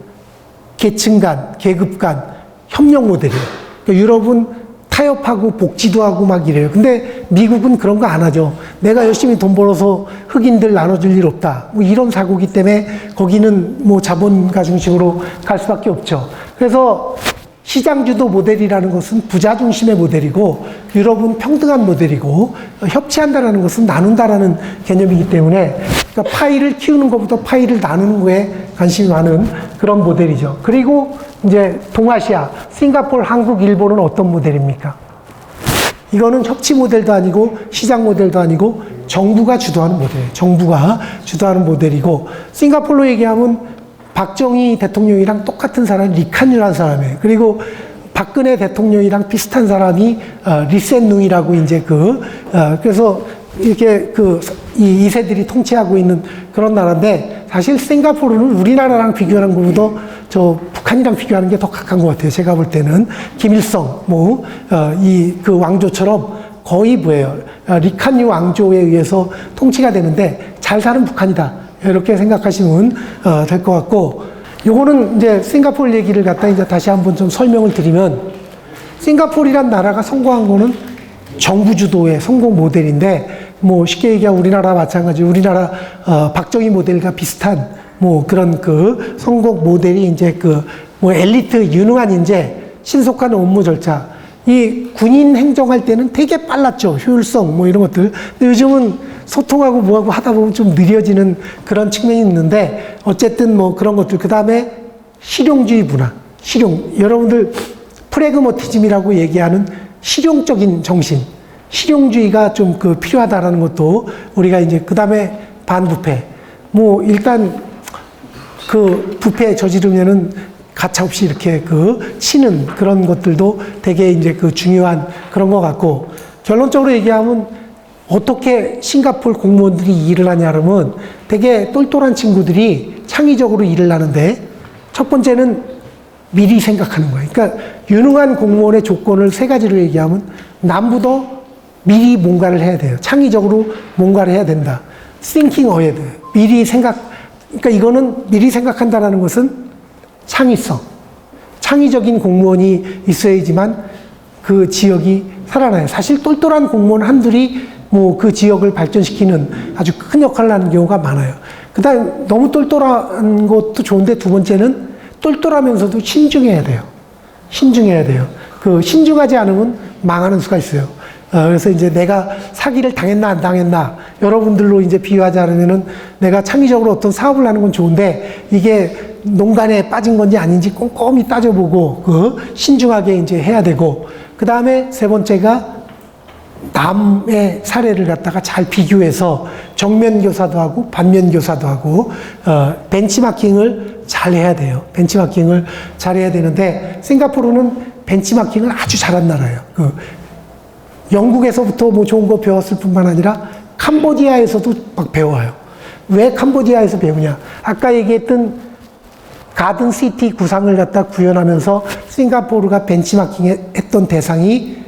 계층 간, 계급 간 협력 모델이에요. 그러니까 유럽은 타협하고 복지도 하고 막 이래요. 근데 미국은 그런 거 안 하죠. 내가 열심히 돈 벌어서 흑인들 나눠줄 일 없다. 뭐 이런 사고기 때문에 거기는 뭐 자본가 중심으로 갈 수밖에 없죠. 그래서 시장주도 모델이라는 것은 부자 중심의 모델이고, 유럽은 평등한 모델이고, 협치한다라는 것은 나눈다라는 개념이기 때문에, 그러니까 파이를 키우는 것보다 파이를 나누는 거에 관심이 많은 그런 모델이죠. 그리고 이제 동아시아, 싱가포르, 한국, 일본은 어떤 모델입니까? 이거는 협치 모델도 아니고 시장 모델도 아니고 정부가 주도하는 모델이에요. 정부가 주도하는 모델이고, 싱가포르로 얘기하면 박정희 대통령이랑 똑같은 사람이 리칸유라는 사람이에요. 그리고 박근혜 대통령이랑 비슷한 사람이 리센 누이라고 이제 그래서 이렇게 이 2세들이 통치하고 있는 그런 나라인데, 사실 싱가포르는 우리나라랑 비교하는 것보다 북한이랑 비교하는 게 더 가까운 것 같아요. 제가 볼 때는 김일성 왕조처럼 거의 뭐예요? 리칸유 왕조에 의해서 통치가 되는데 잘 사는 북한이다. 이렇게 생각하시면 될 것 같고, 요거는 이제 싱가포르 얘기를 갖다 이제 다시 한번 좀 설명을 드리면, 싱가포르란 나라가 성공한 거는 정부 주도의 성공 모델인데, 뭐 쉽게 얘기하면 우리나라 마찬가지, 우리나라 박정희 모델과 비슷한 뭐 그런 그 선거 모델이 이제 그 뭐 엘리트 유능한 인재, 신속한 업무 절차. 이 군인 행정할 때는 되게 빨랐죠. 효율성 뭐 이런 것들. 근데 요즘은 소통하고 뭐하고 하다 보면 좀 느려지는 그런 측면이 있는데 어쨌든 뭐 그런 것들. 그 다음에 실용주의 문화. 실용. 여러분들 프래그머티즘이라고 얘기하는 실용적인 정신. 실용주의가 좀 그 필요하다라는 것도 우리가 이제 그 다음에 반부패. 뭐 일단 그 부패 저지르면은 가차없이 이렇게 그 치는 그런 것들도 되게 이제 그 중요한 그런 것 같고, 결론적으로 얘기하면 어떻게 싱가포르 공무원들이 일을 하냐 그러면 되게 똘똘한 친구들이 창의적으로 일을 하는데, 첫 번째는 미리 생각하는 거예요. 그러니까 유능한 공무원의 조건을 세 가지로 얘기하면 남보다 미리 뭔가를 해야 돼요. 창의적으로 뭔가를 해야 된다. thinking ahead. 미리 생각. 그러니까 이거는 미리 생각한다라는 것은 창의성, 창의적인 공무원이 있어야지만 그 지역이 살아나요. 사실 똘똘한 공무원 한둘이 뭐 그 지역을 발전시키는 아주 큰 역할을 하는 경우가 많아요. 그 다음 너무 똘똘한 것도 좋은데, 두 번째는 똘똘하면서도 신중해야 돼요. 신중해야 돼요. 그 신중하지 않으면 망하는 수가 있어요. 그래서 이제 내가 사기를 당했나 안 당했나 여러분들로 이제 비유하지 않으면은, 내가 창의적으로 어떤 사업을 하는 건 좋은데 이게 농간에 빠진 건지 아닌지 꼼꼼히 따져보고 그 신중하게 이제 해야 되고, 그 다음에 세 번째가 남의 사례를 갖다가 잘 비교해서 정면 교사도 하고 반면 교사도 하고 벤치마킹을 잘 해야 돼요. 벤치마킹을 잘 해야 되는데, 싱가포르는 벤치마킹을 아주 잘한 나라예요. 그 영국에서부터 뭐 좋은 거 배웠을 뿐만 아니라 캄보디아에서도 막 배워요. 왜 캄보디아에서 배우냐? 아까 얘기했던 가든시티 구상을 갖다 구현하면서 싱가포르가 벤치마킹 했던 대상이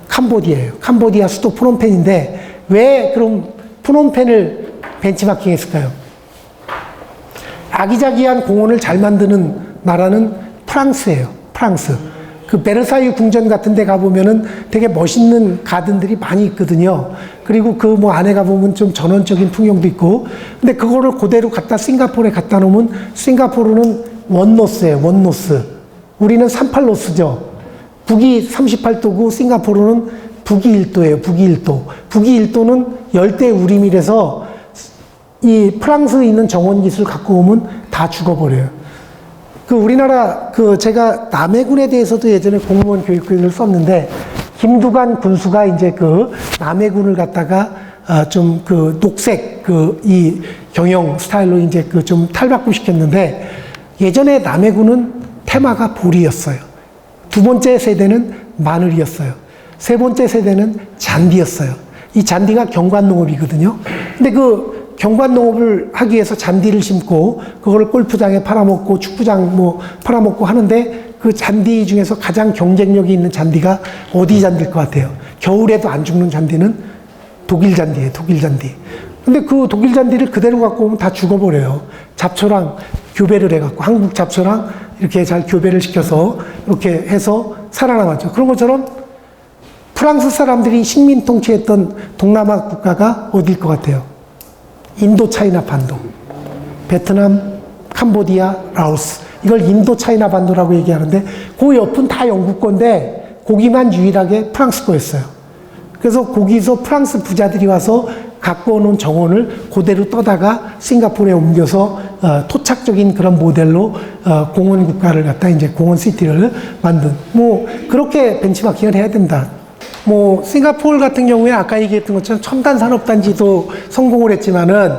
캄보디아예요. 캄보디아 수도 프놈펜인데 왜 그럼 프놈펜을 벤치마킹 했을까요? 아기자기한 공원을 잘 만드는 나라는 프랑스예요. 프랑스. 그 베르사유 궁전 같은 데 가보면은 되게 멋있는 가든들이 많이 있거든요. 그리고 그 뭐 안에 가보면 좀 전원적인 풍경도 있고, 근데 그거를 그대로 갖다 싱가포르에 갖다 놓으면 싱가포르는 원노스예요. 원노스. 우리는 38노스죠. 북이 38도고 싱가포르는 북이 1도예요. 북이 1도. 북이 1도는 열대 우림이라서 이 프랑스에 있는 정원 기술 갖고 오면 다 죽어버려요. 그 우리나라 그 제가 남해군에 대해서도 예전에 공무원 교육교육을 썼는데, 김두관 군수가 이제 그 남해군을 갖다가 좀 그 녹색 그 이 경영 스타일로 이제 그 좀 탈바꿈 시켰는데, 예전에 남해군은 테마가 보리였어요. 두 번째 세대는 마늘이었어요. 세 번째 세대는 잔디였어요. 이 잔디가 경관농업이거든요. 근데 그 경관농업을 하기 위해서 잔디를 심고 그거를 골프장에 팔아먹고 축구장 뭐 팔아먹고 하는데, 그 잔디 중에서 가장 경쟁력이 있는 잔디가 어디 잔디일 것 같아요? 겨울에도 안 죽는 잔디는 독일 잔디예요. 독일 잔디. 근데 그 독일 잔디를 그대로 갖고 오면 다 죽어버려요. 잡초랑 교배를 해갖고, 한국 잡초랑 이렇게 잘 교배를 시켜서 이렇게 해서 살아남았죠. 그런 것처럼 프랑스 사람들이 식민 통치했던 동남아 국가가 어디일 것 같아요? 인도 차이나 반도, 베트남, 캄보디아, 라오스. 이걸 인도 차이나 반도라고 얘기하는데, 그 옆은 다 영국 건데 거기만 유일하게 프랑스 거였어요. 그래서 거기서 프랑스 부자들이 와서 갖고 오는 정원을 그대로 떠다가 싱가포르에 옮겨서 토착적인 그런 모델로 공원 국가를 갖다 이제 공원 시티를 만든, 뭐 그렇게 벤치마킹을 해야 된다. 뭐 싱가포르 같은 경우에 아까 얘기했던 것처럼 첨단 산업단지도 성공을 했지만은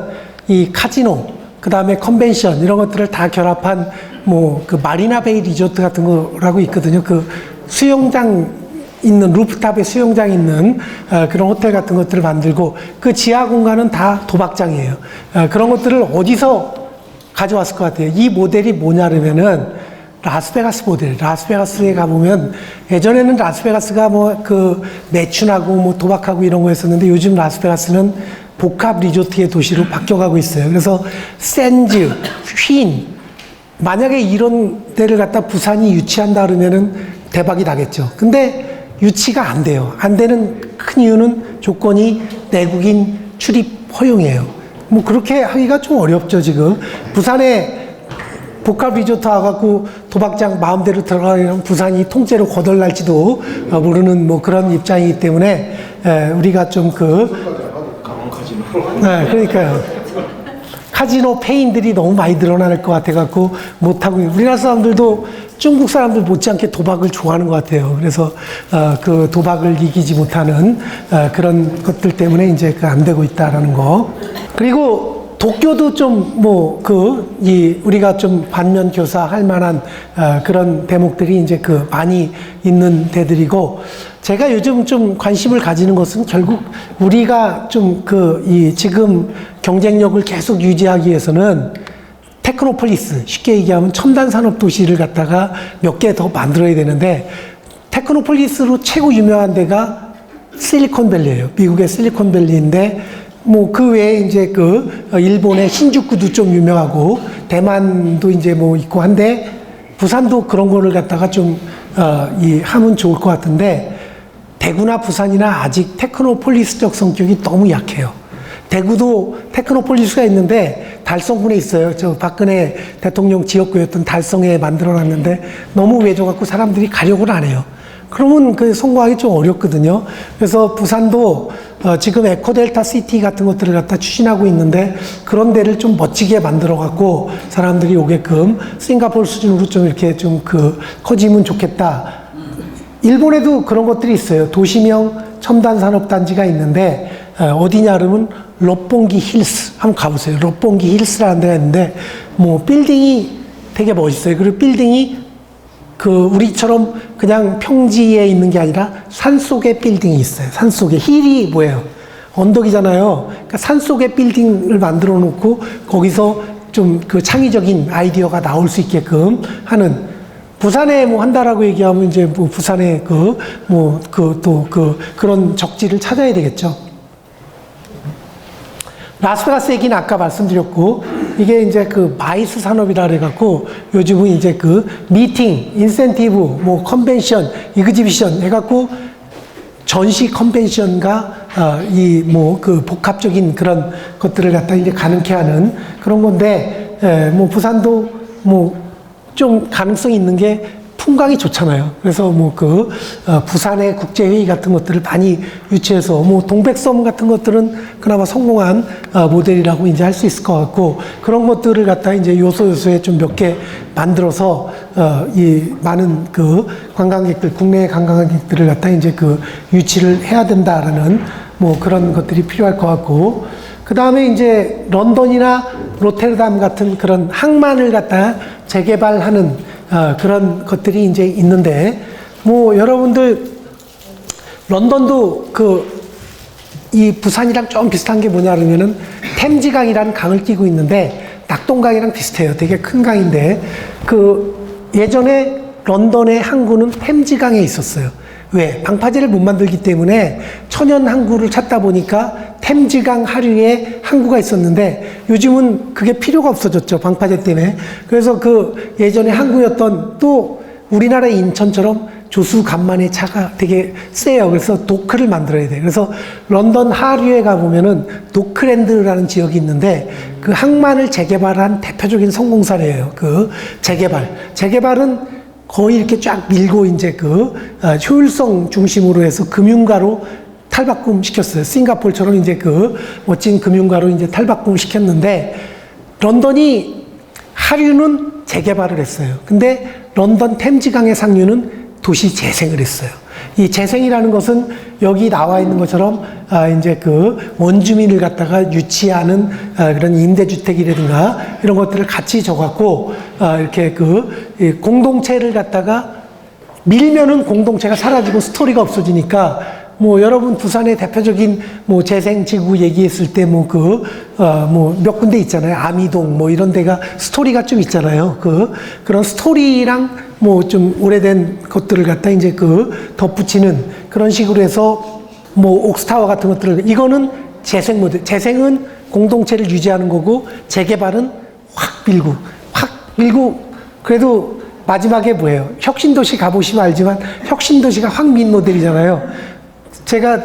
이 카지노, 그 다음에 컨벤션 이런 것들을 다 결합한 뭐 그 마리나 베이 리조트 같은 거라고 있거든요. 그 수영장 있는, 루프탑에 수영장 있는 그런 호텔 같은 것들을 만들고, 그 지하 공간은 다 도박장이에요. 그런 것들을 어디서 가져왔을 것 같아요? 이 모델이 뭐냐면은 라스베가스 모델. 라스베가스에 가보면, 예전에는 라스베가스가 뭐 그 매춘하고 뭐 도박하고 이런 거였었는데, 요즘 라스베가스는 복합 리조트의 도시로 바뀌어가고 있어요. 그래서 샌즈, 휜, 만약에 이런 데를 갖다 부산이 유치한다 그러면은 대박이 나겠죠. 근데 유치가 안 돼요. 안 되는 큰 이유는 조건이 내국인 출입 허용이에요. 뭐 그렇게 하기가 좀 어렵죠, 지금. 부산에 복합 리조트 와갖고 도박장 마음대로 들어가면 부산이 통째로 거덜날지도 모르는 뭐 그런 입장이기 때문에 우리가 좀 네, 그러니까요. 카지노 페인들이 너무 많이 늘어날 것 같아갖고 못하고, 우리나라 사람들도 중국 사람들 못지않게 도박을 좋아하는 것 같아요. 그래서 그 도박을 이기지 못하는 그런 것들 때문에 이제 안 되고 있다라는 거. 그리고 도쿄도 좀 우리가 좀 반면 교사할 만한 그런 대목들이 이제 많이 있는 데들이고, 제가 요즘 좀 관심을 가지는 것은 결국 우리가 좀 지금 경쟁력을 계속 유지하기 위해서는 테크노폴리스, 쉽게 얘기하면 첨단 산업 도시를 갖다가 몇 개 더 만들어야 되는데, 테크노폴리스로 최고 유명한 데가 실리콘밸리예요. 미국의 실리콘밸리인데, 뭐 그 외에 이제 일본의 신주쿠도 좀 유명하고 대만도 이제 뭐 있고 한데, 부산도 그런 거를 갖다가 좀 하면 좋을 것 같은데, 대구나 부산이나 아직 테크노폴리스적 성격이 너무 약해요. 대구도 테크노폴리스가 있는데 달성군에 있어요. 저 박근혜 대통령 지역구였던 달성에 만들어놨는데 너무 외져갖고 사람들이 가려고는 안 해요. 그러면 성공하기 좀 어렵거든요. 그래서 부산도 지금 에코델타 시티 같은 것들을 갖다 추진하고 있는데, 그런 데를 좀 멋지게 만들어갖고 사람들이 오게끔 싱가포르 수준으로 좀 이렇게 좀 커지면 좋겠다. 일본에도 그런 것들이 있어요. 도시명 첨단 산업단지가 있는데, 어디냐 그러면 롯본기 힐스 한번 가보세요. 롯본기 힐스라는 데가 있는데, 뭐 빌딩이 되게 멋있어요. 그리고 빌딩이 우리처럼 그냥 평지에 있는 게 아니라 산속에 빌딩이 있어요. 산속에. 힐이 뭐예요? 언덕이잖아요. 그러니까 산속에 빌딩을 만들어 놓고 거기서 좀 창의적인 아이디어가 나올 수 있게끔 하는, 부산에 뭐 한다라고 얘기하면 이제 뭐 부산에 그런 적지를 찾아야 되겠죠. 라스베가스 얘기는 아까 말씀드렸고, 이게 이제 마이스 산업이라 그래갖고, 요즘은 이제 미팅, 인센티브, 뭐 컨벤션, 이그지비션 해갖고 전시 컨벤션과 복합적인 그런 것들을 갖다 이제 가능케 하는 그런 건데, 뭐 부산도 뭐 좀 가능성이 있는 게 풍광이 좋잖아요. 그래서 부산의 국제회의 같은 것들을 많이 유치해서, 동백섬 같은 것들은 그나마 성공한 모델이라고 이제 할 수 있을 것 같고, 그런 것들을 갖다 이제 요소에 좀 몇 개 만들어서 이 많은 관광객들, 국내 관광객들을 갖다 이제 유치를 해야 된다라는 뭐 그런 것들이 필요할 것 같고, 그 다음에 이제 런던이나 로테르담 같은 그런 항만을 갖다 재개발하는 그런 것들이 이제 있는데, 뭐 여러분들 런던도 이 부산이랑 좀 비슷한 게 뭐냐 그러면은 템지강이라는 강을 끼고 있는데, 낙동강이랑 비슷해요. 되게 큰 강인데, 예전에 런던의 항구는 템지강에 있었어요. 왜? 방파제를 못 만들기 때문에 천연 항구를 찾다 보니까 템지강 하류에 항구가 있었는데, 요즘은 그게 필요가 없어졌죠. 방파제 때문에. 그래서 예전에 항구였던, 또 우리나라의 인천처럼 조수 간만의 차가 되게 세요. 그래서 도크를 만들어야 돼요. 그래서 런던 하류에 가보면은 도크랜드라는 지역이 있는데, 그 항만을 재개발한 대표적인 성공 사례예요. 재개발은 거의 이렇게 쫙 밀고 이제 효율성 중심으로 해서 금융가로 탈바꿈 시켰어요. 싱가포르처럼 이제 멋진 금융가로 이제 탈바꿈 시켰는데, 런던이 하류는 재개발을 했어요. 근데 런던 템지강의 상류는 도시 재생을 했어요. 이 재생이라는 것은 여기 나와 있는 것처럼 이제 원주민을 갖다가 유치하는 그런 임대주택이라든가 이런 것들을 같이 줘갖고 이렇게 공동체를 갖다가 밀면은 공동체가 사라지고 스토리가 없어지니까, 뭐 여러분 부산의 대표적인 뭐 재생지구 얘기했을 때 몇 군데 있잖아요. 아미동 뭐 이런 데가 스토리가 좀 있잖아요. 그런 스토리랑 뭐 좀 오래된 것들을 갖다 이제 덧붙이는 그런 식으로 해서, 뭐 옥스타워 같은 것들을, 이거는 재생 모델. 재생은 공동체를 유지하는 거고, 재개발은 확 밀고 그래도 마지막에 뭐예요? 혁신도시 가보시면 알지만 혁신도시가 황민 모델이잖아요. 제가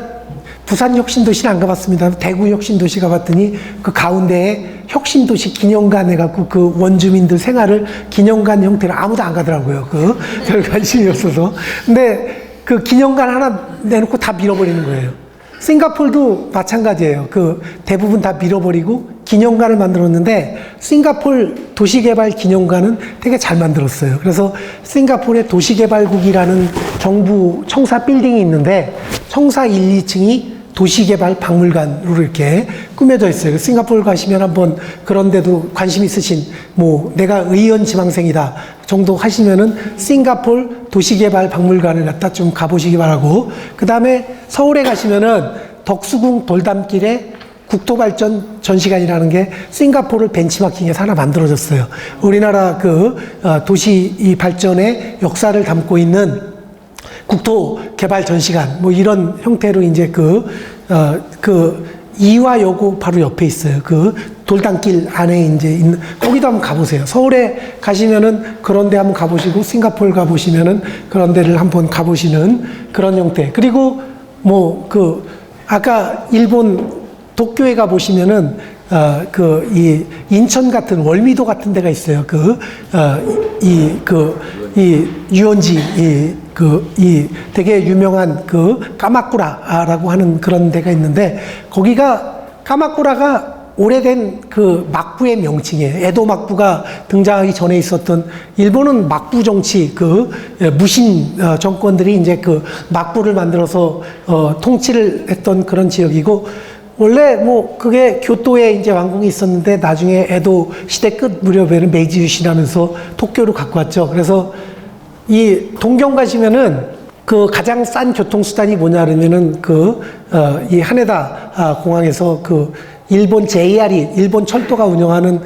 부산 혁신도시는 안 가봤습니다. 대구 혁신도시 가봤더니 그 가운데에 혁신도시 기념관 해갖고 그 원주민들 생활을 기념관 형태로 아무도 안 가더라고요. 별 관심이 없어서. 근데 그 기념관 하나 내놓고 다 밀어버리는 거예요. 싱가포르도 마찬가지예요. 대부분 다 밀어버리고 기념관을 만들었는데 싱가포르 도시개발 기념관은 되게 잘 만들었어요. 그래서 싱가포르의 도시개발국이라는 정부 청사 빌딩이 있는데 청사 1, 2층이 도시개발 박물관으로 이렇게 꾸며져 있어요. 싱가포르 가시면 한번 그런 데도 관심 있으신, 내가 의원 지망생이다 정도 하시면은 싱가포르 도시개발 박물관을 갖다 좀 가보시기 바라고, 그 다음에 서울에 가시면은 덕수궁 돌담길에 국토발전 전시관이라는 게 싱가포르를 벤치마킹해서 하나 만들어졌어요. 우리나라 도시 이 발전의 역사를 담고 있는 국토개발 전시관, 이런 형태로 이제 이화여고 바로 옆에 있어요. 돌담길 안에 이제 있는, 거기도 한번 가보세요. 서울에 가시면은 그런 데 한번 가보시고, 싱가포르 가보시면은 그런 데를 한번 가보시는 그런 형태. 그리고 아까 일본 도쿄에 가보시면은, 이 인천 같은 월미도 같은 데가 있어요. 유원지, 되게 유명한 까마꾸라라고 하는 그런 데가 있는데, 까마꾸라가 오래된 막부의 명칭이에요. 에도 막부가 등장하기 전에 있었던, 일본은 막부 정치, 무신 정권들이 이제 막부를 만들어서 통치를 했던 그런 지역이고, 원래 그게 교토에 이제 왕궁이 있었는데 나중에 에도 시대 끝 무렵에는 메이지 유신하면서 도쿄로 갖고 왔죠. 그래서 이 동경 가시면은 가장 싼 교통수단이 뭐냐 그러면은 이 하네다 공항에서 일본 JR이, 일본 철도가 운영하는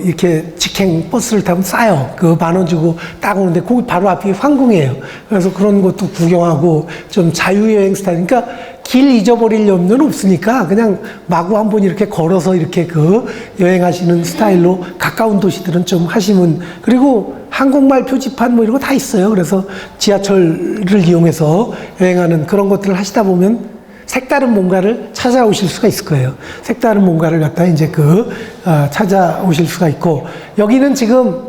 이렇게 직행 버스를 타면 싸요. 10,000원 주고 딱 오는데 거기 바로 앞이 황궁이에요. 그래서 그런 것도 구경하고 좀 자유여행 스타일. 그러니까 길 잊어버릴 염려는 없으니까 그냥 마구 한번 이렇게 걸어서 이렇게 여행하시는 스타일로 가까운 도시들은 좀 하시면, 그리고 한국말 표지판 이런 거 다 있어요. 그래서 지하철을 이용해서 여행하는 그런 것들을 하시다 보면 색다른 뭔가를 찾아오실 수가 있을 거예요. 색다른 뭔가를 갖다 이제 찾아오실 수가 있고, 여기는 지금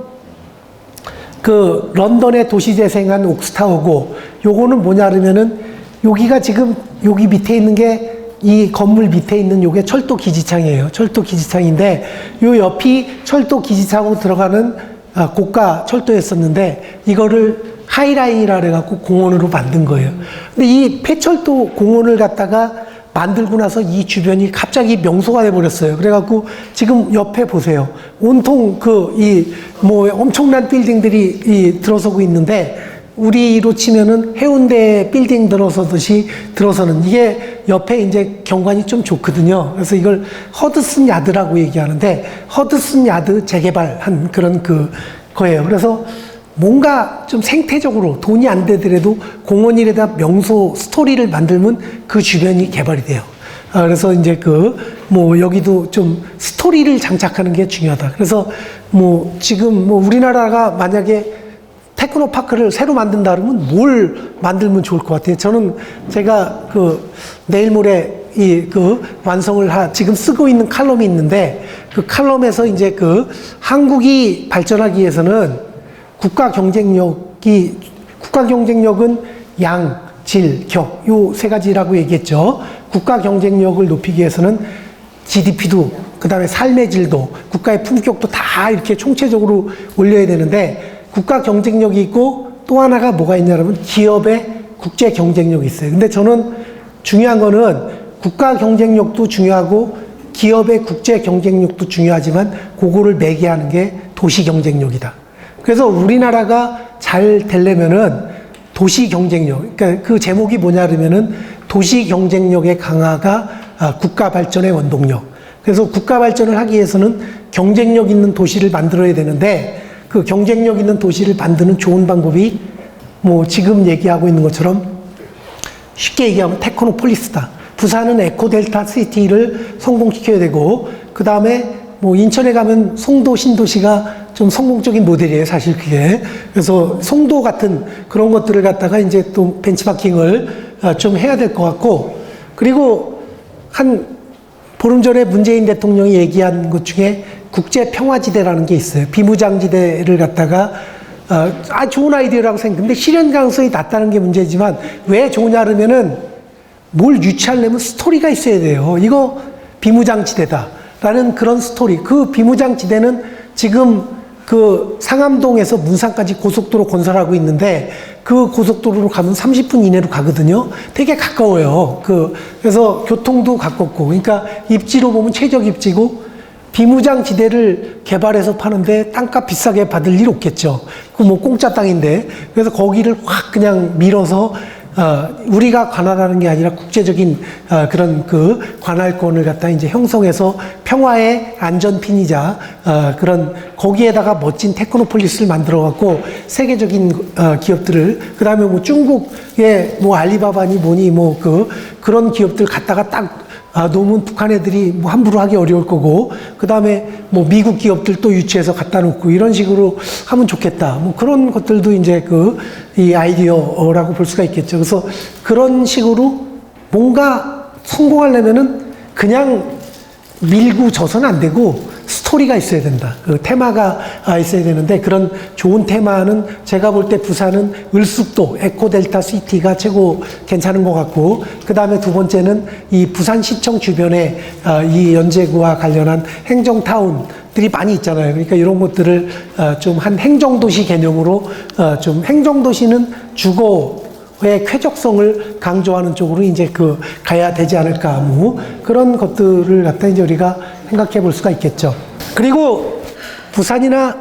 런던의 도시재생한 옥스타워고, 요거는 뭐냐 그러면은 여기가 지금 여기 밑에 있는 게, 이 건물 밑에 있는 요게 철도 기지창이에요. 철도 기지창인데 요 옆이 철도 기지창으로 들어가는 고가 철도였었는데 이거를 하이라인이라 그래갖고 공원으로 만든 거예요. 근데 이 폐철도 공원을 갖다가 만들고 나서 이 주변이 갑자기 명소가 돼버렸어요. 그래갖고 지금 옆에 보세요. 온통 엄청난 빌딩들이 들어서고 있는데, 우리로 치면은 해운대 빌딩 들어서듯이 들어서는, 이게 옆에 이제 경관이 좀 좋거든요. 그래서 이걸 허드슨 야드라고 얘기하는데, 허드슨 야드 재개발한 그런 거예요. 그래서 뭔가 좀 생태적으로 돈이 안 되더라도 공원이라다 명소 스토리를 만들면 그 주변이 개발이 돼요. 그래서 이제 여기도 좀 스토리를 장착하는 게 중요하다. 그래서 지금 우리나라가 만약에 테크노파크를 새로 만든다 그러면 뭘 만들면 좋을 것 같아요. 저는 제가 내일 모레 완성을 지금 쓰고 있는 칼럼이 있는데, 그 칼럼에서 이제 한국이 발전하기 위해서는 국가 경쟁력은 양, 질, 격, 요 세 가지라고 얘기했죠. 국가 경쟁력을 높이기 위해서는 GDP도, 그 다음에 삶의 질도, 국가의 품격도 다 이렇게 총체적으로 올려야 되는데, 국가 경쟁력이 있고 또 하나가 뭐가 있냐면 기업의 국제 경쟁력이 있어요. 근데 저는 중요한 거는 국가 경쟁력도 중요하고 기업의 국제 경쟁력도 중요하지만 그거를 매개하는 게 도시 경쟁력이다. 그래서 우리나라가 잘 되려면은 도시 경쟁력, 그러니까 그 제목이 뭐냐 그러면은 도시 경쟁력의 강화가 국가 발전의 원동력. 그래서 국가 발전을 하기 위해서는 경쟁력 있는 도시를 만들어야 되는데, 그 경쟁력 있는 도시를 만드는 좋은 방법이 지금 얘기하고 있는 것처럼 쉽게 얘기하면 테크노폴리스다. 부산은 에코델타 시티를 성공시켜야 되고, 그 다음에 뭐 인천에 가면 송도 신도시가 좀 성공적인 모델이에요, 사실 그게. 그래서 송도 같은 그런 것들을 갖다가 이제 또 벤치마킹을 좀 해야 될 것 같고, 그리고 한 보름 전에 문재인 대통령이 얘기한 것 중에 국제평화지대라는 게 있어요. 비무장지대를 갖다가 좋은 아이디어라고 생각했는데 실현 가능성이 낮다는 게 문제지만 왜 좋으냐 그러면은 뭘 유치하려면 스토리가 있어야 돼요. 이거 비무장지대다라는 그런 스토리. 그 비무장지대는 지금 그 상암동에서 문산까지 고속도로 건설하고 있는데 그 고속도로로 가면 30분 이내로 가거든요. 되게 가까워요. 그래서 교통도 가깝고, 그러니까 입지로 보면 최적 입지고, 비무장지대를 개발해서 파는데 땅값 비싸게 받을 일 없겠죠. 그 뭐 공짜 땅인데. 그래서 거기를 확 그냥 밀어서 우리가 관할하는 게 아니라 국제적인 그런 그 관할권을 갖다 이제 형성해서 평화의 안전핀이자 그런 거기에다가 멋진 테크노폴리스를 만들어 갖고 세계적인 기업들을, 그다음에 뭐 중국의 뭐 알리바바니 뭐니 뭐 그런 기업들 갖다가 딱 놓으면 북한 애들이 뭐 함부로 하기 어려울 거고, 그 다음에 뭐 미국 기업들 또 유치해서 갖다 놓고 이런 식으로 하면 좋겠다. 뭐 그런 것들도 이제 이 아이디어라고 볼 수가 있겠죠. 그래서 그런 식으로 뭔가 성공하려면은 그냥 밀고 져서는 안 되고 스토리가 있어야 된다. 그 테마가 있어야 되는데, 그런 좋은 테마는 제가 볼 때 부산은 을숙도 에코델타 시티가 최고 괜찮은 것 같고, 그 다음에 두 번째는 이 부산시청 주변에 이 연제구와 관련한 행정타운들이 많이 있잖아요. 그러니까 이런 것들을 좀 한 행정도시 개념으로 좀 행정도시는 주거의 쾌적성을 강조하는 쪽으로 이제 가야 되지 않을까, 뭐 그런 것들을 갖다 이제 우리가 생각해 볼 수가 있겠죠. 그리고 부산이나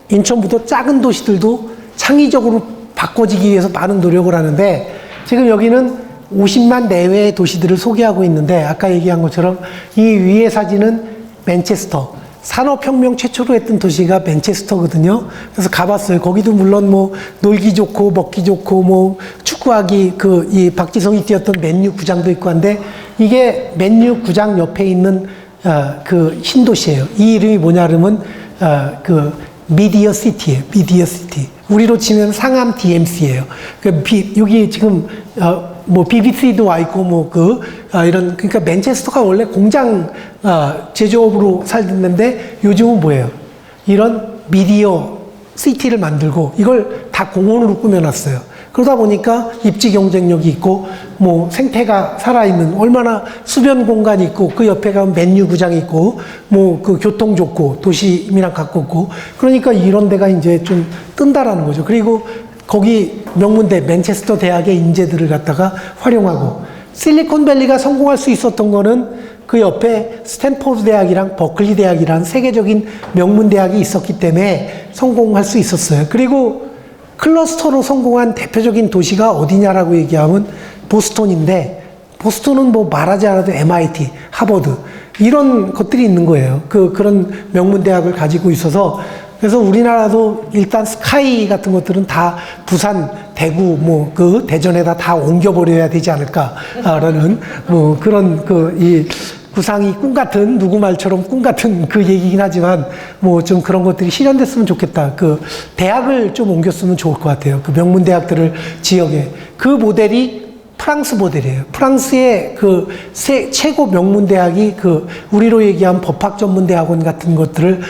인천부터 작은 도시들도 창의적으로 바꿔지기 위해서 많은 노력을 하는데, 지금 여기는 50만 내외의 도시들을 소개하고 있는데, 아까 얘기한 것처럼 이 위의 사진은 맨체스터, 산업혁명 최초로 했던 도시가 맨체스터거든요. 그래서 가봤어요. 거기도 물론 뭐 놀기 좋고 먹기 좋고 뭐 축구하기, 이 박지성이 뛰었던 맨유 구장도 있고 한데, 이게 맨유 구장 옆에 있는 신도시예요. 이 이름이 뭐냐 그러면 미디어 시티예요. 미디어 시티. 우리로 치면 상암 DMC예요. 여기 지금 뭐 BBC도 와 있고 뭐 이런, 그러니까 맨체스터가 원래 공장 제조업으로 살던데 요즘은 뭐예요? 이런 미디어 시티를 만들고 이걸 다 공원으로 꾸며놨어요. 그러다 보니까 입지 경쟁력이 있고, 뭐 생태가 살아있는, 얼마나 수변 공간이 있고, 그 옆에 가면 맨유 구장이 있고, 뭐 교통 좋고, 도심이랑 가깝고, 그러니까 이런 데가 이제 좀 뜬다라는 거죠. 그리고 거기 명문대, 맨체스터 대학의 인재들을 갖다가 활용하고, 실리콘밸리가 성공할 수 있었던 거는 그 옆에 스탠포드 대학이랑 버클리 대학이랑 세계적인 명문 대학이 있었기 때문에 성공할 수 있었어요. 그리고 클러스터로 성공한 대표적인 도시가 어디냐라고 얘기하면 보스턴인데, 보스턴은 뭐 말하지 않아도 MIT, 하버드 이런 것들이 있는 거예요. 그런 명문 대학을 가지고 있어서, 그래서 우리나라도 일단 스카이 같은 것들은 다 부산, 대구, 뭐 대전에다 다 옮겨버려야 되지 않을까라는 뭐 그런 이 구상이 꿈 같은, 누구 말처럼 꿈 같은 얘기긴 하지만, 뭐 좀 그런 것들이 실현됐으면 좋겠다. 대학을 좀 옮겼으면 좋을 것 같아요. 명문 대학들을 지역에. 그 모델이 프랑스 모델이에요. 프랑스의 최고 명문 대학이 우리로 얘기한 법학 전문 대학원 같은 것들을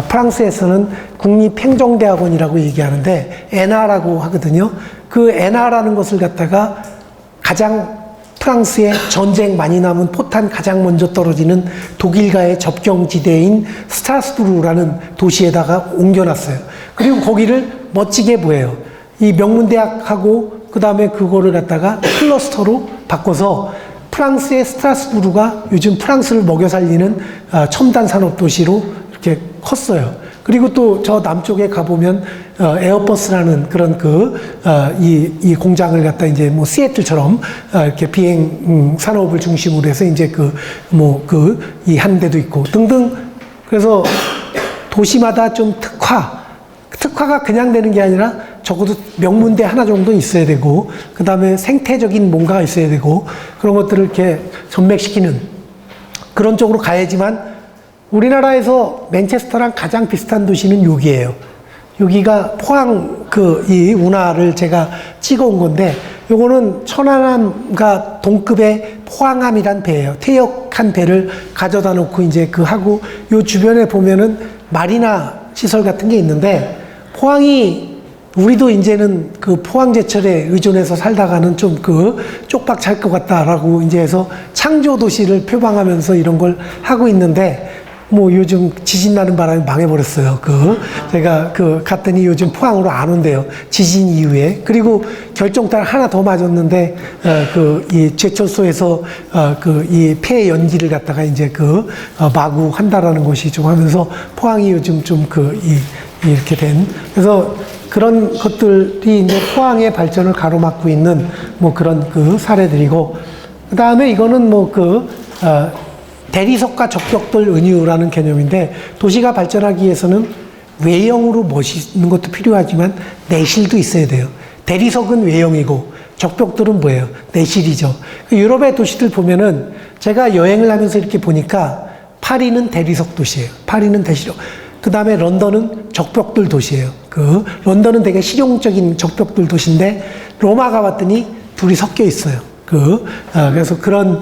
프랑스에서는 국립행정대학원이라고 얘기하는데, ENA라고 하거든요. 그 ENA라는 것을 갖다가 가장 프랑스의 전쟁 많이 나면 포탄 가장 먼저 떨어지는 독일과의 접경지대인 스트라스부르라는 도시에다가 옮겨놨어요. 그리고 거기를 멋지게 뭐예요? 이 명문대학하고 그 다음에 그거를 갖다가 클러스터로 바꿔서 프랑스의 스트라스부르가 요즘 프랑스를 먹여 살리는 첨단 산업 도시로 이렇게 컸어요. 그리고 또 저 남쪽에 가보면 에어버스라는 그런 이 공장을 갖다 이제 뭐 시애틀처럼 이렇게 비행 산업을 중심으로 해서 이제 이 한 데도 있고 등등. 그래서 도시마다 좀 특화가 그냥 되는 게 아니라 적어도 명문대 하나 정도 있어야 되고, 그 다음에 생태적인 뭔가가 있어야 되고, 그런 것들을 이렇게 전맥시키는 그런 쪽으로 가야지만 우리나라에서 맨체스터랑 가장 비슷한 도시는 여기예요. 여기가 포항 이 운하를 제가 찍어온 건데, 요거는 천안함과 동급의 포항함이란 배예요. 퇴역한 배를 가져다 놓고 이제 하고, 요 주변에 보면은 마리나 시설 같은 게 있는데, 포항이 우리도 이제는 포항제철에 의존해서 살다가는 좀 쪽박 찰 것 같다라고 이제 해서 창조 도시를 표방하면서 이런 걸 하고 있는데, 뭐 요즘 지진 나는 바람에 망해버렸어요. 제가 갔더니 요즘 포항으로 안 온대요. 지진 이후에. 그리고 결정타를 하나 더 맞았는데, 이 제철소에서, 이 폐 연기를 갖다가 이제 마구 한다라는 것이 좀 하면서 포항이 요즘 좀 이렇게 된. 그래서 그런 것들이 이제 포항의 발전을 가로막고 있는 뭐 그런 사례들이고, 그 다음에 이거는 대리석과 적벽돌 은유라는 개념인데, 도시가 발전하기 위해서는 외형으로 멋있는 것도 필요하지만 내실도 있어야 돼요. 대리석은 외형이고 적벽돌은 뭐예요? 내실이죠. 유럽의 도시들 보면은 제가 여행을 하면서 이렇게 보니까 파리는 대리석 도시예요. 파리는 대리석. 그 다음에 런던은 적벽돌 도시예요. 런던은 되게 실용적인 적벽돌 도시인데, 로마 가봤더니 둘이 섞여 있어요. 그래서 그런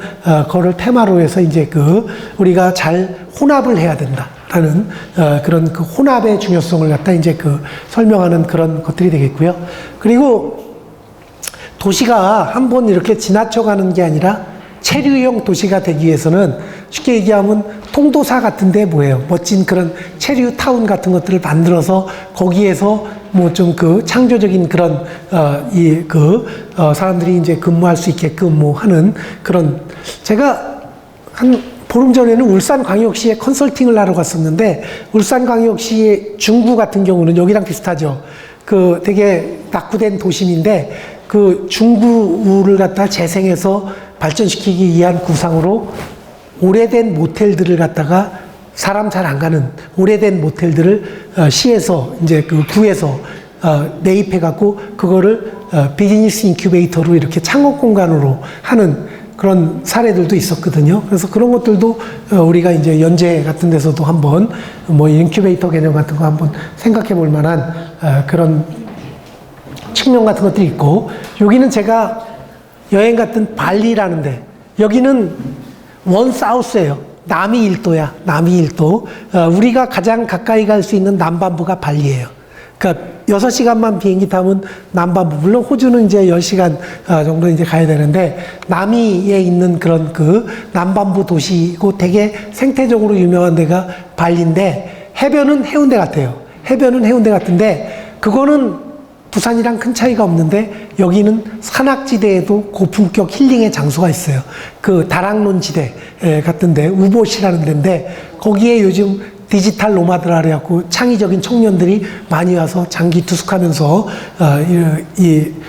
거를 테마로 해서 이제 우리가 잘 혼합을 해야 된다라는 그런 혼합의 중요성을 갖다 이제 설명하는 그런 것들이 되겠고요. 그리고 도시가 한번 이렇게 지나쳐가는 게 아니라 체류형 도시가 되기 위해서는 쉽게 얘기하면 통도사 같은데 뭐예요? 멋진 그런 체류 타운 같은 것들을 만들어서 거기에서 뭐 좀 창조적인 그런 사람들이 이제 근무할 수 있게끔 뭐 하는 그런. 제가 한 보름 전에는 울산광역시에 컨설팅을 하러 갔었는데, 울산광역시 중구 같은 경우는 여기랑 비슷하죠. 되게 낙후된 도심인데 중구를 갖다 재생해서 발전시키기 위한 구상으로 오래된 모텔들을 갖다가, 사람 잘 안 가는 오래된 모텔들을 시에서 이제 구에서 매입해갖고 그거를 비즈니스 인큐베이터로 이렇게 창업 공간으로 하는 그런 사례들도 있었거든요. 그래서 그런 것들도 우리가 이제 연재 같은 데서도 한번 뭐 인큐베이터 개념 같은 거 한번 생각해 볼 만한 그런 측면 같은 것들이 있고, 여기는 제가 여행 갔던 발리라는데, 여기는 원사우스예요. 남이 일도야, 남이 일도. 우리가 가장 가까이 갈 수 있는 남반부가 발리예요. 그러니까 6시간만 비행기 타면 남반부, 물론 호주는 이제 10시간 정도 이제 가야 되는데, 남이에 있는 그런 남반부 도시고 되게 생태적으로 유명한 데가 발리인데, 해변은 해운대 같아요. 해변은 해운대 같은데, 그거는 부산이랑 큰 차이가 없는데, 여기는 산악지대에도 고품격 힐링의 장소가 있어요. 다락론 지대 같은데, 우봇이라는 데인데, 거기에 요즘 디지털 노마드라 그래갖고 창의적인 청년들이 많이 와서 장기 투숙하면서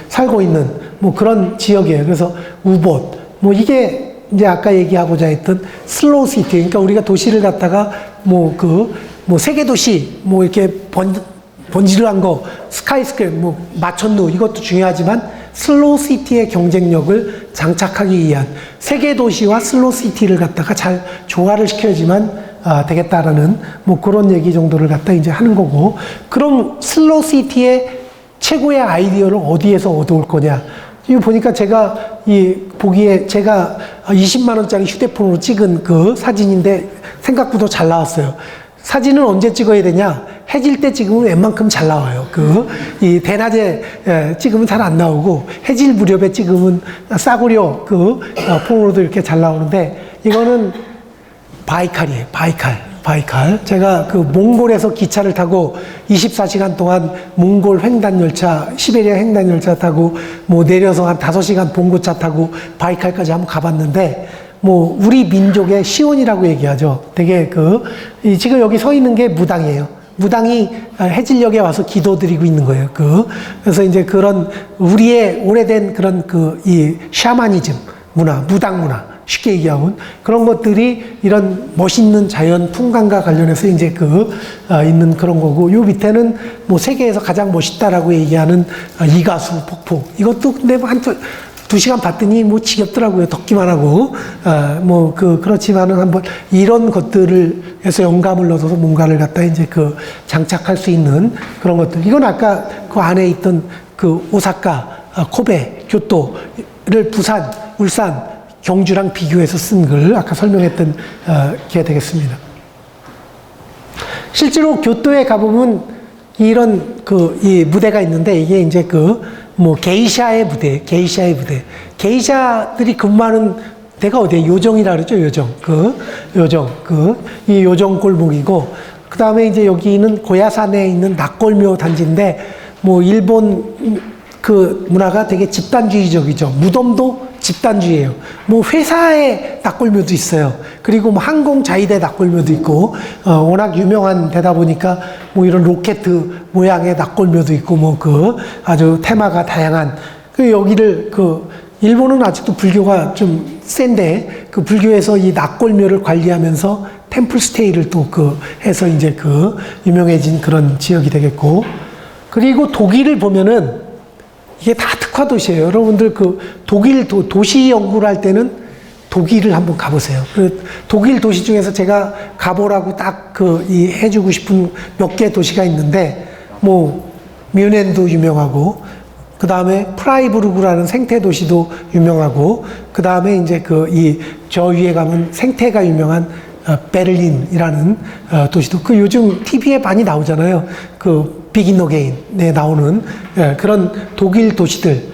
살고 있는 뭐 그런 지역이에요. 그래서 우봇, 뭐 이게 이제 아까 얘기하고자 했던 슬로우 시티. 그러니까 우리가 도시를 갖다가 뭐 세계 도시 뭐 이렇게 번지르한 거, 스카이스크래퍼, 뭐 마천루, 이것도 중요하지만 슬로우 시티의 경쟁력을 장착하기 위한 세계 도시와 슬로우 시티를 갖다가 잘 조화를 시켜야지만 되겠다라는 뭐 그런 얘기 정도를 갖다 이제 하는 거고, 그럼 슬로우 시티의 최고의 아이디어를 어디에서 얻어올 거냐? 이거 보니까 제가 보기에 제가 20만 원짜리 휴대폰으로 찍은 사진인데 생각보다 잘 나왔어요. 사진은 언제 찍어야 되냐? 해질 때 찍으면 웬만큼 잘 나와요. 대낮에 찍으면 잘 안 나오고, 해질 무렵에 찍으면 싸구려 폰으로도 이렇게 잘 나오는데, 이거는 바이칼이에요. 바이칼. 제가 몽골에서 기차를 타고 24시간 동안 몽골 횡단열차, 시베리아 횡단열차 타고 뭐 내려서 한 5시간 봉고차 타고 바이칼까지 한번 가봤는데, 뭐 우리 민족의 시온이라고 얘기하죠. 되게 지금 여기 서 있는 게 무당이에요. 무당이 해질녘에 와서 기도드리고 있는 거예요. 그래서 이제 그런 우리의 오래된 그런 이 샤머니즘 문화, 무당 문화, 쉽게 얘기하면 그런 것들이 이런 멋있는 자연 풍광과 관련해서 이제 있는 그런 거고, 요 밑에는 뭐 세계에서 가장 멋있다라고 얘기하는 이가수 폭포. 이것도 근데 뭐 2시간 봤더니 뭐 지겹더라고요. 덥기만 하고. 그렇지만은 한번 이런 것들을 해서 영감을 얻어서 뭔가를 갖다 이제 장착할 수 있는 그런 것들. 이건 아까 그 안에 있던 오사카, 코베, 교토를 부산, 울산, 경주랑 비교해서 쓴 글 아까 설명했던 게 되겠습니다. 실제로 교토에 가보면 이런 이 무대가 있는데 이게 이제 게이샤의 무대. 게이샤들이 근무하는 데가 어디예요? 요정이라 그러죠, 요정. 이 요정 골목이고, 그 다음에 이제 여기는 고야산에 있는 낙골묘 단지인데, 일본 문화가 되게 집단주의적이죠. 무덤도 집단주의예요. 회사의 낙골묘도 있어요. 그리고 항공자위대 낙골묘도 있고, 워낙 유명한 데다 보니까 이런 로켓 모양의 낙골묘도 있고, 아주 테마가 다양한, 여기를 일본은 아직도 불교가 좀 센데, 불교에서 이 낙골묘를 관리하면서 템플스테이를 또 해서 이제 유명해진 그런 지역이 되겠고, 그리고 독일을 보면은 이게 다 특화 도시예요. 여러분들 독일 도시 연구를 할 때는 독일을 한번 가보세요. 독일 도시 중에서 제가 가보라고 딱 해주고 싶은 몇 개 도시가 있는데, 뮌헨도 유명하고, 그 다음에 프라이부르크라는 생태 도시도 유명하고, 그 다음에 이제 저 위에 가면 생태가 유명한 베를린이라는 도시도 요즘 TV에 많이 나오잖아요. 비긴 어게인에 나오는 그런 독일 도시들을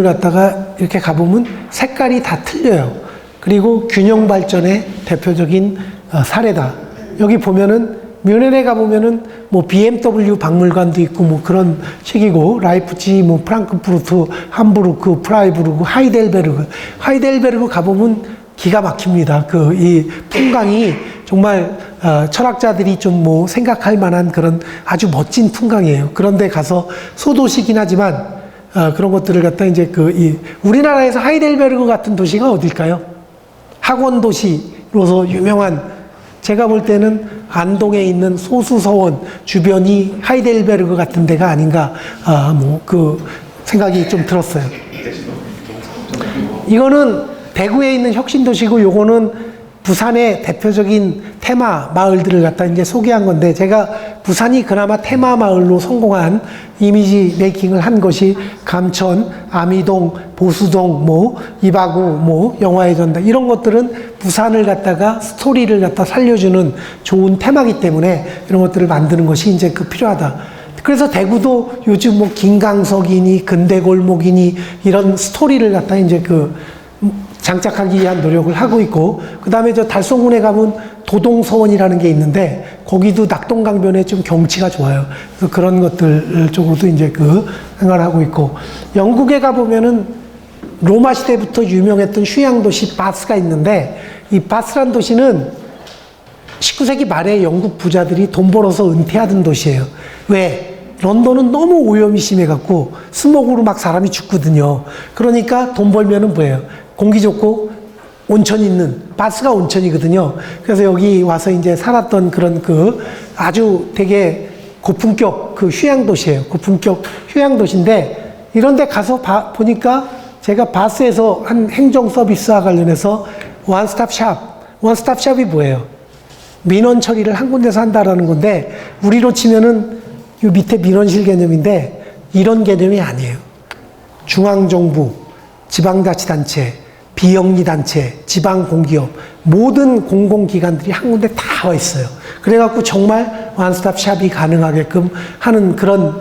갖다가 이렇게 가보면 색깔이 다 틀려요. 그리고 균형 발전의 대표적인 사례다. 여기 보면은 뮌헨에 가보면은 BMW 박물관도 있고 그런 식이고, 라이프치히 프랑크푸르트, 함부르크, 프라이부르크, 하이델베르그 가보면 기가 막힙니다. 이 풍광이 정말 철학자들이 좀 생각할 만한 그런 아주 멋진 풍광이에요. 그런데 가서 소도시긴 하지만 그런 것들을 갖다 이제 우리나라에서 하이델베르그 같은 도시가 어딜까요? 학원 도시로서 유명한, 제가 볼 때는 안동에 있는 소수서원 주변이 하이델베르그 같은 데가 아닌가, 생각이 좀 들었어요. 이거는 대구에 있는 혁신도시고, 요거는 부산의 대표적인 테마 마을들을 갖다 이제 소개한 건데, 제가 부산이 그나마 테마 마을로 성공한 이미지 메이킹을 한 것이 감천, 아미동, 보수동, 이바구, 영화의 전당, 이런 것들은 부산을 갖다가 스토리를 갖다 살려주는 좋은 테마기 때문에 이런 것들을 만드는 것이 이제 필요하다. 그래서 대구도 요즘 김강석이니 근대골목이니 이런 스토리를 갖다 이제 장착하기 위한 노력을 하고 있고, 그 다음에 저 달성군에 가면 도동서원이라는 게 있는데, 거기도 낙동강변에 좀 경치가 좋아요. 그래서 그런 것들 쪽으로도 이제 생각을 하고 있고, 영국에 가보면은 로마 시대부터 유명했던 휴양도시 바스가 있는데, 이 바스란 도시는 19세기 말에 영국 부자들이 돈 벌어서 은퇴하던 도시예요. 왜? 런던은 너무 오염이 심해갖고 스모그로 막 사람이 죽거든요. 그러니까 돈 벌면은 뭐예요? 공기 좋고 온천 있는, 바스가 온천이거든요. 그래서 여기 와서 이제 살았던 그런 아주 되게 고품격 휴양도시예요. 고품격 휴양도시인데, 이런데 가서 보니까 제가 바스에서 한 행정 서비스와 관련해서 원스톱 샵이 뭐예요? 민원 처리를 한 군데서 한다라는 건데, 우리로 치면은 이 밑에 민원실 개념인데 이런 개념이 아니에요. 중앙정부, 지방자치단체, 비영리단체, 지방공기업, 모든 공공기관들이 한 군데 다 와 있어요. 그래갖고 정말 원스톱 샵이 가능하게끔 하는 그런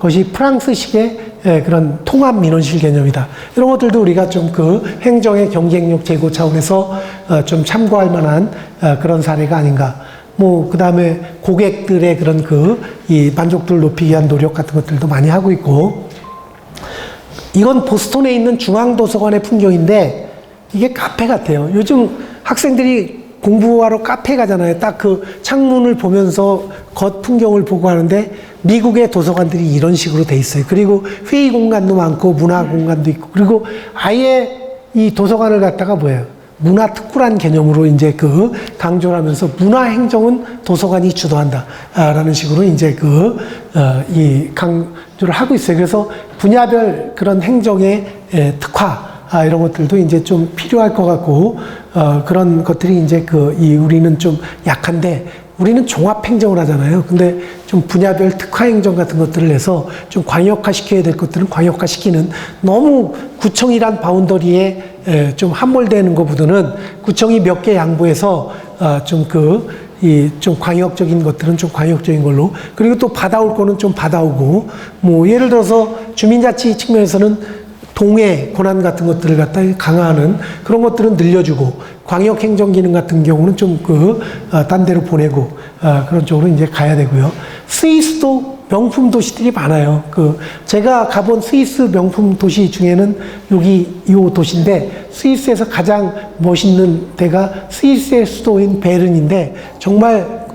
것이 프랑스식의 그런 통합 민원실 개념이다. 이런 것들도 우리가 좀 행정의 경쟁력 제고 차원에서 좀 참고할 만한 그런 사례가 아닌가. 그 다음에 고객들의 그런 이 만족도를 높이기 위한 노력 같은 것들도 많이 하고 있고, 이건 보스턴에 있는 중앙도서관의 풍경인데, 이게 카페 같아요. 요즘 학생들이 공부하러 카페 가잖아요. 딱 창문을 보면서 겉 풍경을 보고 하는데, 미국의 도서관들이 이런 식으로 돼 있어요. 그리고 회의 공간도 많고, 문화 공간도 있고, 그리고 아예 이 도서관을 갖다가 뭐예요? 문화 특구란 개념으로 이제 그 강조를 하면서 문화 행정은 도서관이 주도한다라는 식으로 이제 이 강조를 하고 있어요. 그래서 분야별 그런 행정의 특화 이런 것들도 이제 좀 필요할 것 같고, 그런 것들이 이제 우리는 좀 약한데, 우리는 종합행정을 하잖아요. 근데 좀 분야별 특화행정 같은 것들을 해서 좀 광역화시켜야 될 것들은 광역화시키는, 너무 구청이란 바운더리에 좀 함몰되는 것보다는 구청이 몇 개 양보해서 좀 좀 광역적인 것들은 좀 광역적인 걸로, 그리고 또 받아올 거는 좀 받아오고, 뭐 예를 들어서 주민자치 측면에서는 동해 권한 같은 것들을 갖다 강화하는 그런 것들은 늘려주고, 광역행정 기능 같은 경우는 좀 딴 데로 보내고, 그런 쪽으로 이제 가야 되고요. 스위스도 명품 도시들이 많아요. 제가 가본 스위스 명품 도시 중에는 이 도시인데, 스위스에서 가장 멋있는 데가 스위스의 수도인 베른인데, 정말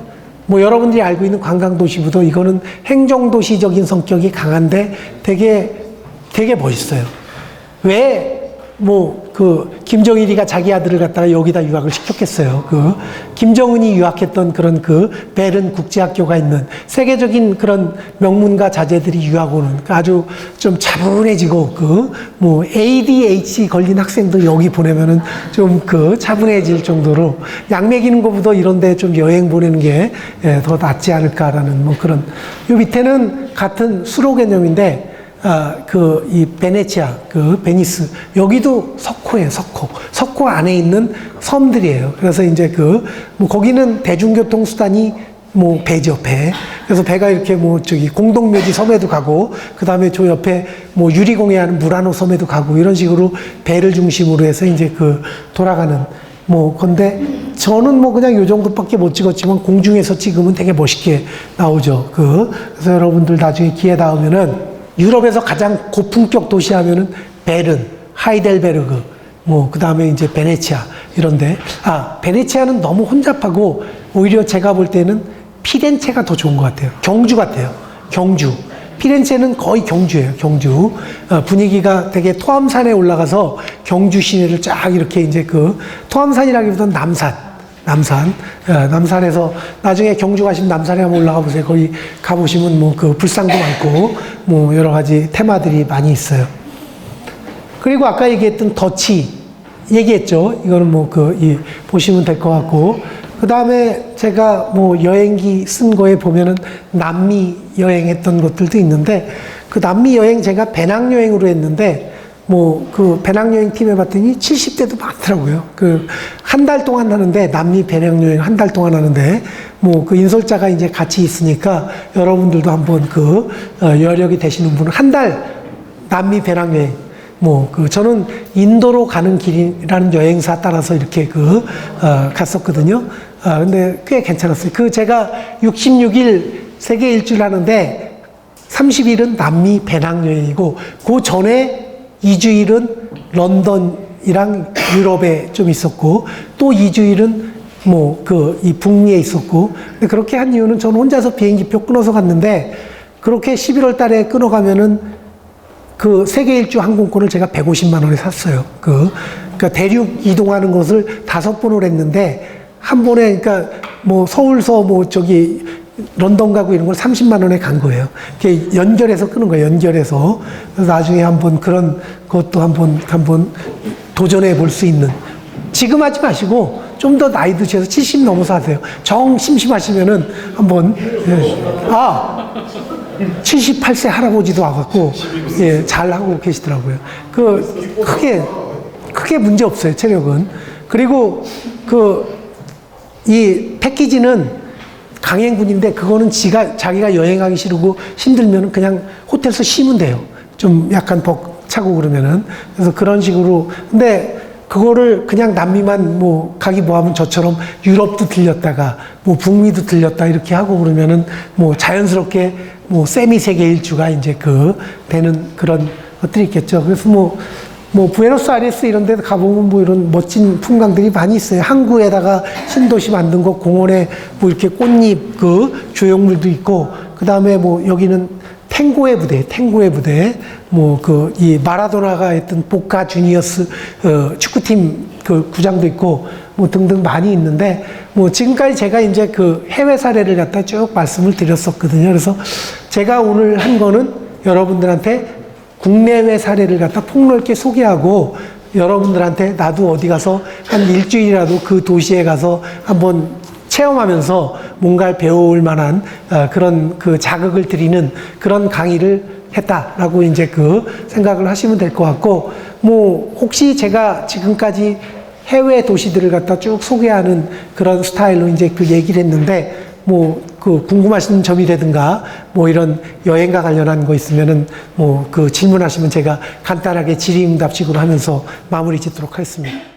뭐 여러분들이 알고 있는 관광도시보다 이거는 행정도시적인 성격이 강한데 되게 멋있어요. 왜 김정일이가 자기 아들을 갖다가 여기다 유학을 시켰겠어요. 김정은이 유학했던 그런 베른 국제학교가 있는, 세계적인 그런 명문가 자제들이 유학 오는, 아주 좀 차분해지고, ADHD 걸린 학생들 여기 보내면은 좀 차분해질 정도로, 약 먹이는 것보다 이런데 좀 여행 보내는 게 더 낫지 않을까라는 그런. 요 밑에는 같은 수로 개념인데, 이 베네치아, 베니스, 여기도 석호예요, 석호. 석호 안에 있는 섬들이에요. 그래서 이제 거기는 대중교통수단이 배죠, 배. 그래서 배가 이렇게 공동묘지 섬에도 가고, 그 다음에 저 옆에 유리공예 하는 무라노 섬에도 가고, 이런 식으로 배를 중심으로 해서 이제 돌아가는, 건데, 저는 그냥 요 정도밖에 못 찍었지만, 공중에서 찍으면 되게 멋있게 나오죠. 그래서 여러분들 나중에 기회 닿으면은, 유럽에서 가장 고품격 도시 하면은 베른, 하이델베르그, 그 다음에 이제 베네치아, 이런데. 베네치아는 너무 혼잡하고, 오히려 제가 볼 때는 피렌체가 더 좋은 것 같아요. 경주 같아요. 경주. 피렌체는 거의 경주예요, 경주. 분위기가 되게 토암산에 올라가서 경주 시내를 쫙 이렇게 이제 토암산이라기보다는 남산에서 나중에 경주 가시면 남산에 한번 올라가 보세요. 거기 가보시면 불상도 많고, 여러 가지 테마들이 많이 있어요. 그리고 아까 얘기했던 더치, 얘기했죠. 이거는 보시면 될 것 같고. 그 다음에 제가 여행기 쓴 거에 보면은 남미 여행했던 것들도 있는데, 남미 여행 제가 배낭여행으로 했는데, 배낭여행 팀 해봤더니 70대도 많더라고요. 한 달 동안 하는데, 남미 배낭여행 한 달 동안 하는데, 인솔자가 이제 같이 있으니까, 여러분들도 한번 여력이 되시는 분은 한 달 남미 배낭여행, 저는 인도로 가는 길이라는 여행사 따라서 이렇게 갔었거든요. 근데 꽤 괜찮았어요. 제가 66일 세계 일주를 하는데, 30일은 남미 배낭여행이고, 그 전에 2주일은 런던이랑 유럽에 좀 있었고, 또 2주일은 이 북미에 있었고, 근데 그렇게 한 이유는 저는 혼자서 비행기표 끊어서 갔는데, 그렇게 11월 달에 끊어가면은 세계 일주 항공권을 제가 150만 원에 샀어요. 그러니까 대륙 이동하는 것을 5번을 했는데, 한 번에, 그러니까 서울서 런던 가고 이런 걸 30만 원에 간 거예요. 이렇게 연결해서 끄는 거예요. 연결해서. 그래서 나중에 한번 그런 것도 한번 도전해 볼 수 있는. 지금 하지 마시고 좀 더 나이 드셔서 70 넘어서 하세요. 정 심심하시면은 한번. 78세 할아버지도 와갖고 잘 하고 계시더라고요. 크게 문제 없어요. 체력은. 그리고 이 패키지는 강행군인데, 그거는 자기가 여행하기 싫고 힘들면은 그냥 호텔에서 쉬면 돼요. 좀 약간 벅차고 그러면은. 그래서 그런 식으로. 근데 그거를 그냥 남미만 가기 뭐하면 저처럼 유럽도 들렸다가 북미도 들렸다 이렇게 하고 그러면은 자연스럽게 세미 세계 일주가 이제 되는 그런 것들이 있겠죠. 그래서 부에노스아이레스 이런 데 가보면 이런 멋진 풍광들이 많이 있어요. 항구에다가 신도시 만든 거, 공원에 이렇게 꽃잎, 조형물도 있고, 그 다음에 여기는 탱고의 부대, 이 마라도나가 했던 보카 주니어스, 축구팀 그 구장도 있고 뭐 등등 많이 있는데 뭐 지금까지 제가 이제 그 해외 사례를 갖다 쭉 말씀을 드렸었거든요. 그래서 제가 오늘 한 거는 여러분들한테 국내외 사례를 갖다 폭넓게 소개하고 여러분들한테 나도 어디 가서 한 일주일이라도 그 도시에 가서 한번 체험하면서 뭔가를 배워올 만한 그런 그 자극을 드리는 그런 강의를 했다라고 이제 그 생각을 하시면 될 것 같고, 뭐 혹시 제가 지금까지 해외 도시들을 갖다 쭉 소개하는 그런 스타일로 이제 그 얘기를 했는데, 뭐 그 궁금하신 점이라든가 뭐 이런 여행과 관련한 거 있으면은 뭐 그 질문하시면 제가 간단하게 질의응답식으로 하면서 마무리 짓도록 하겠습니다.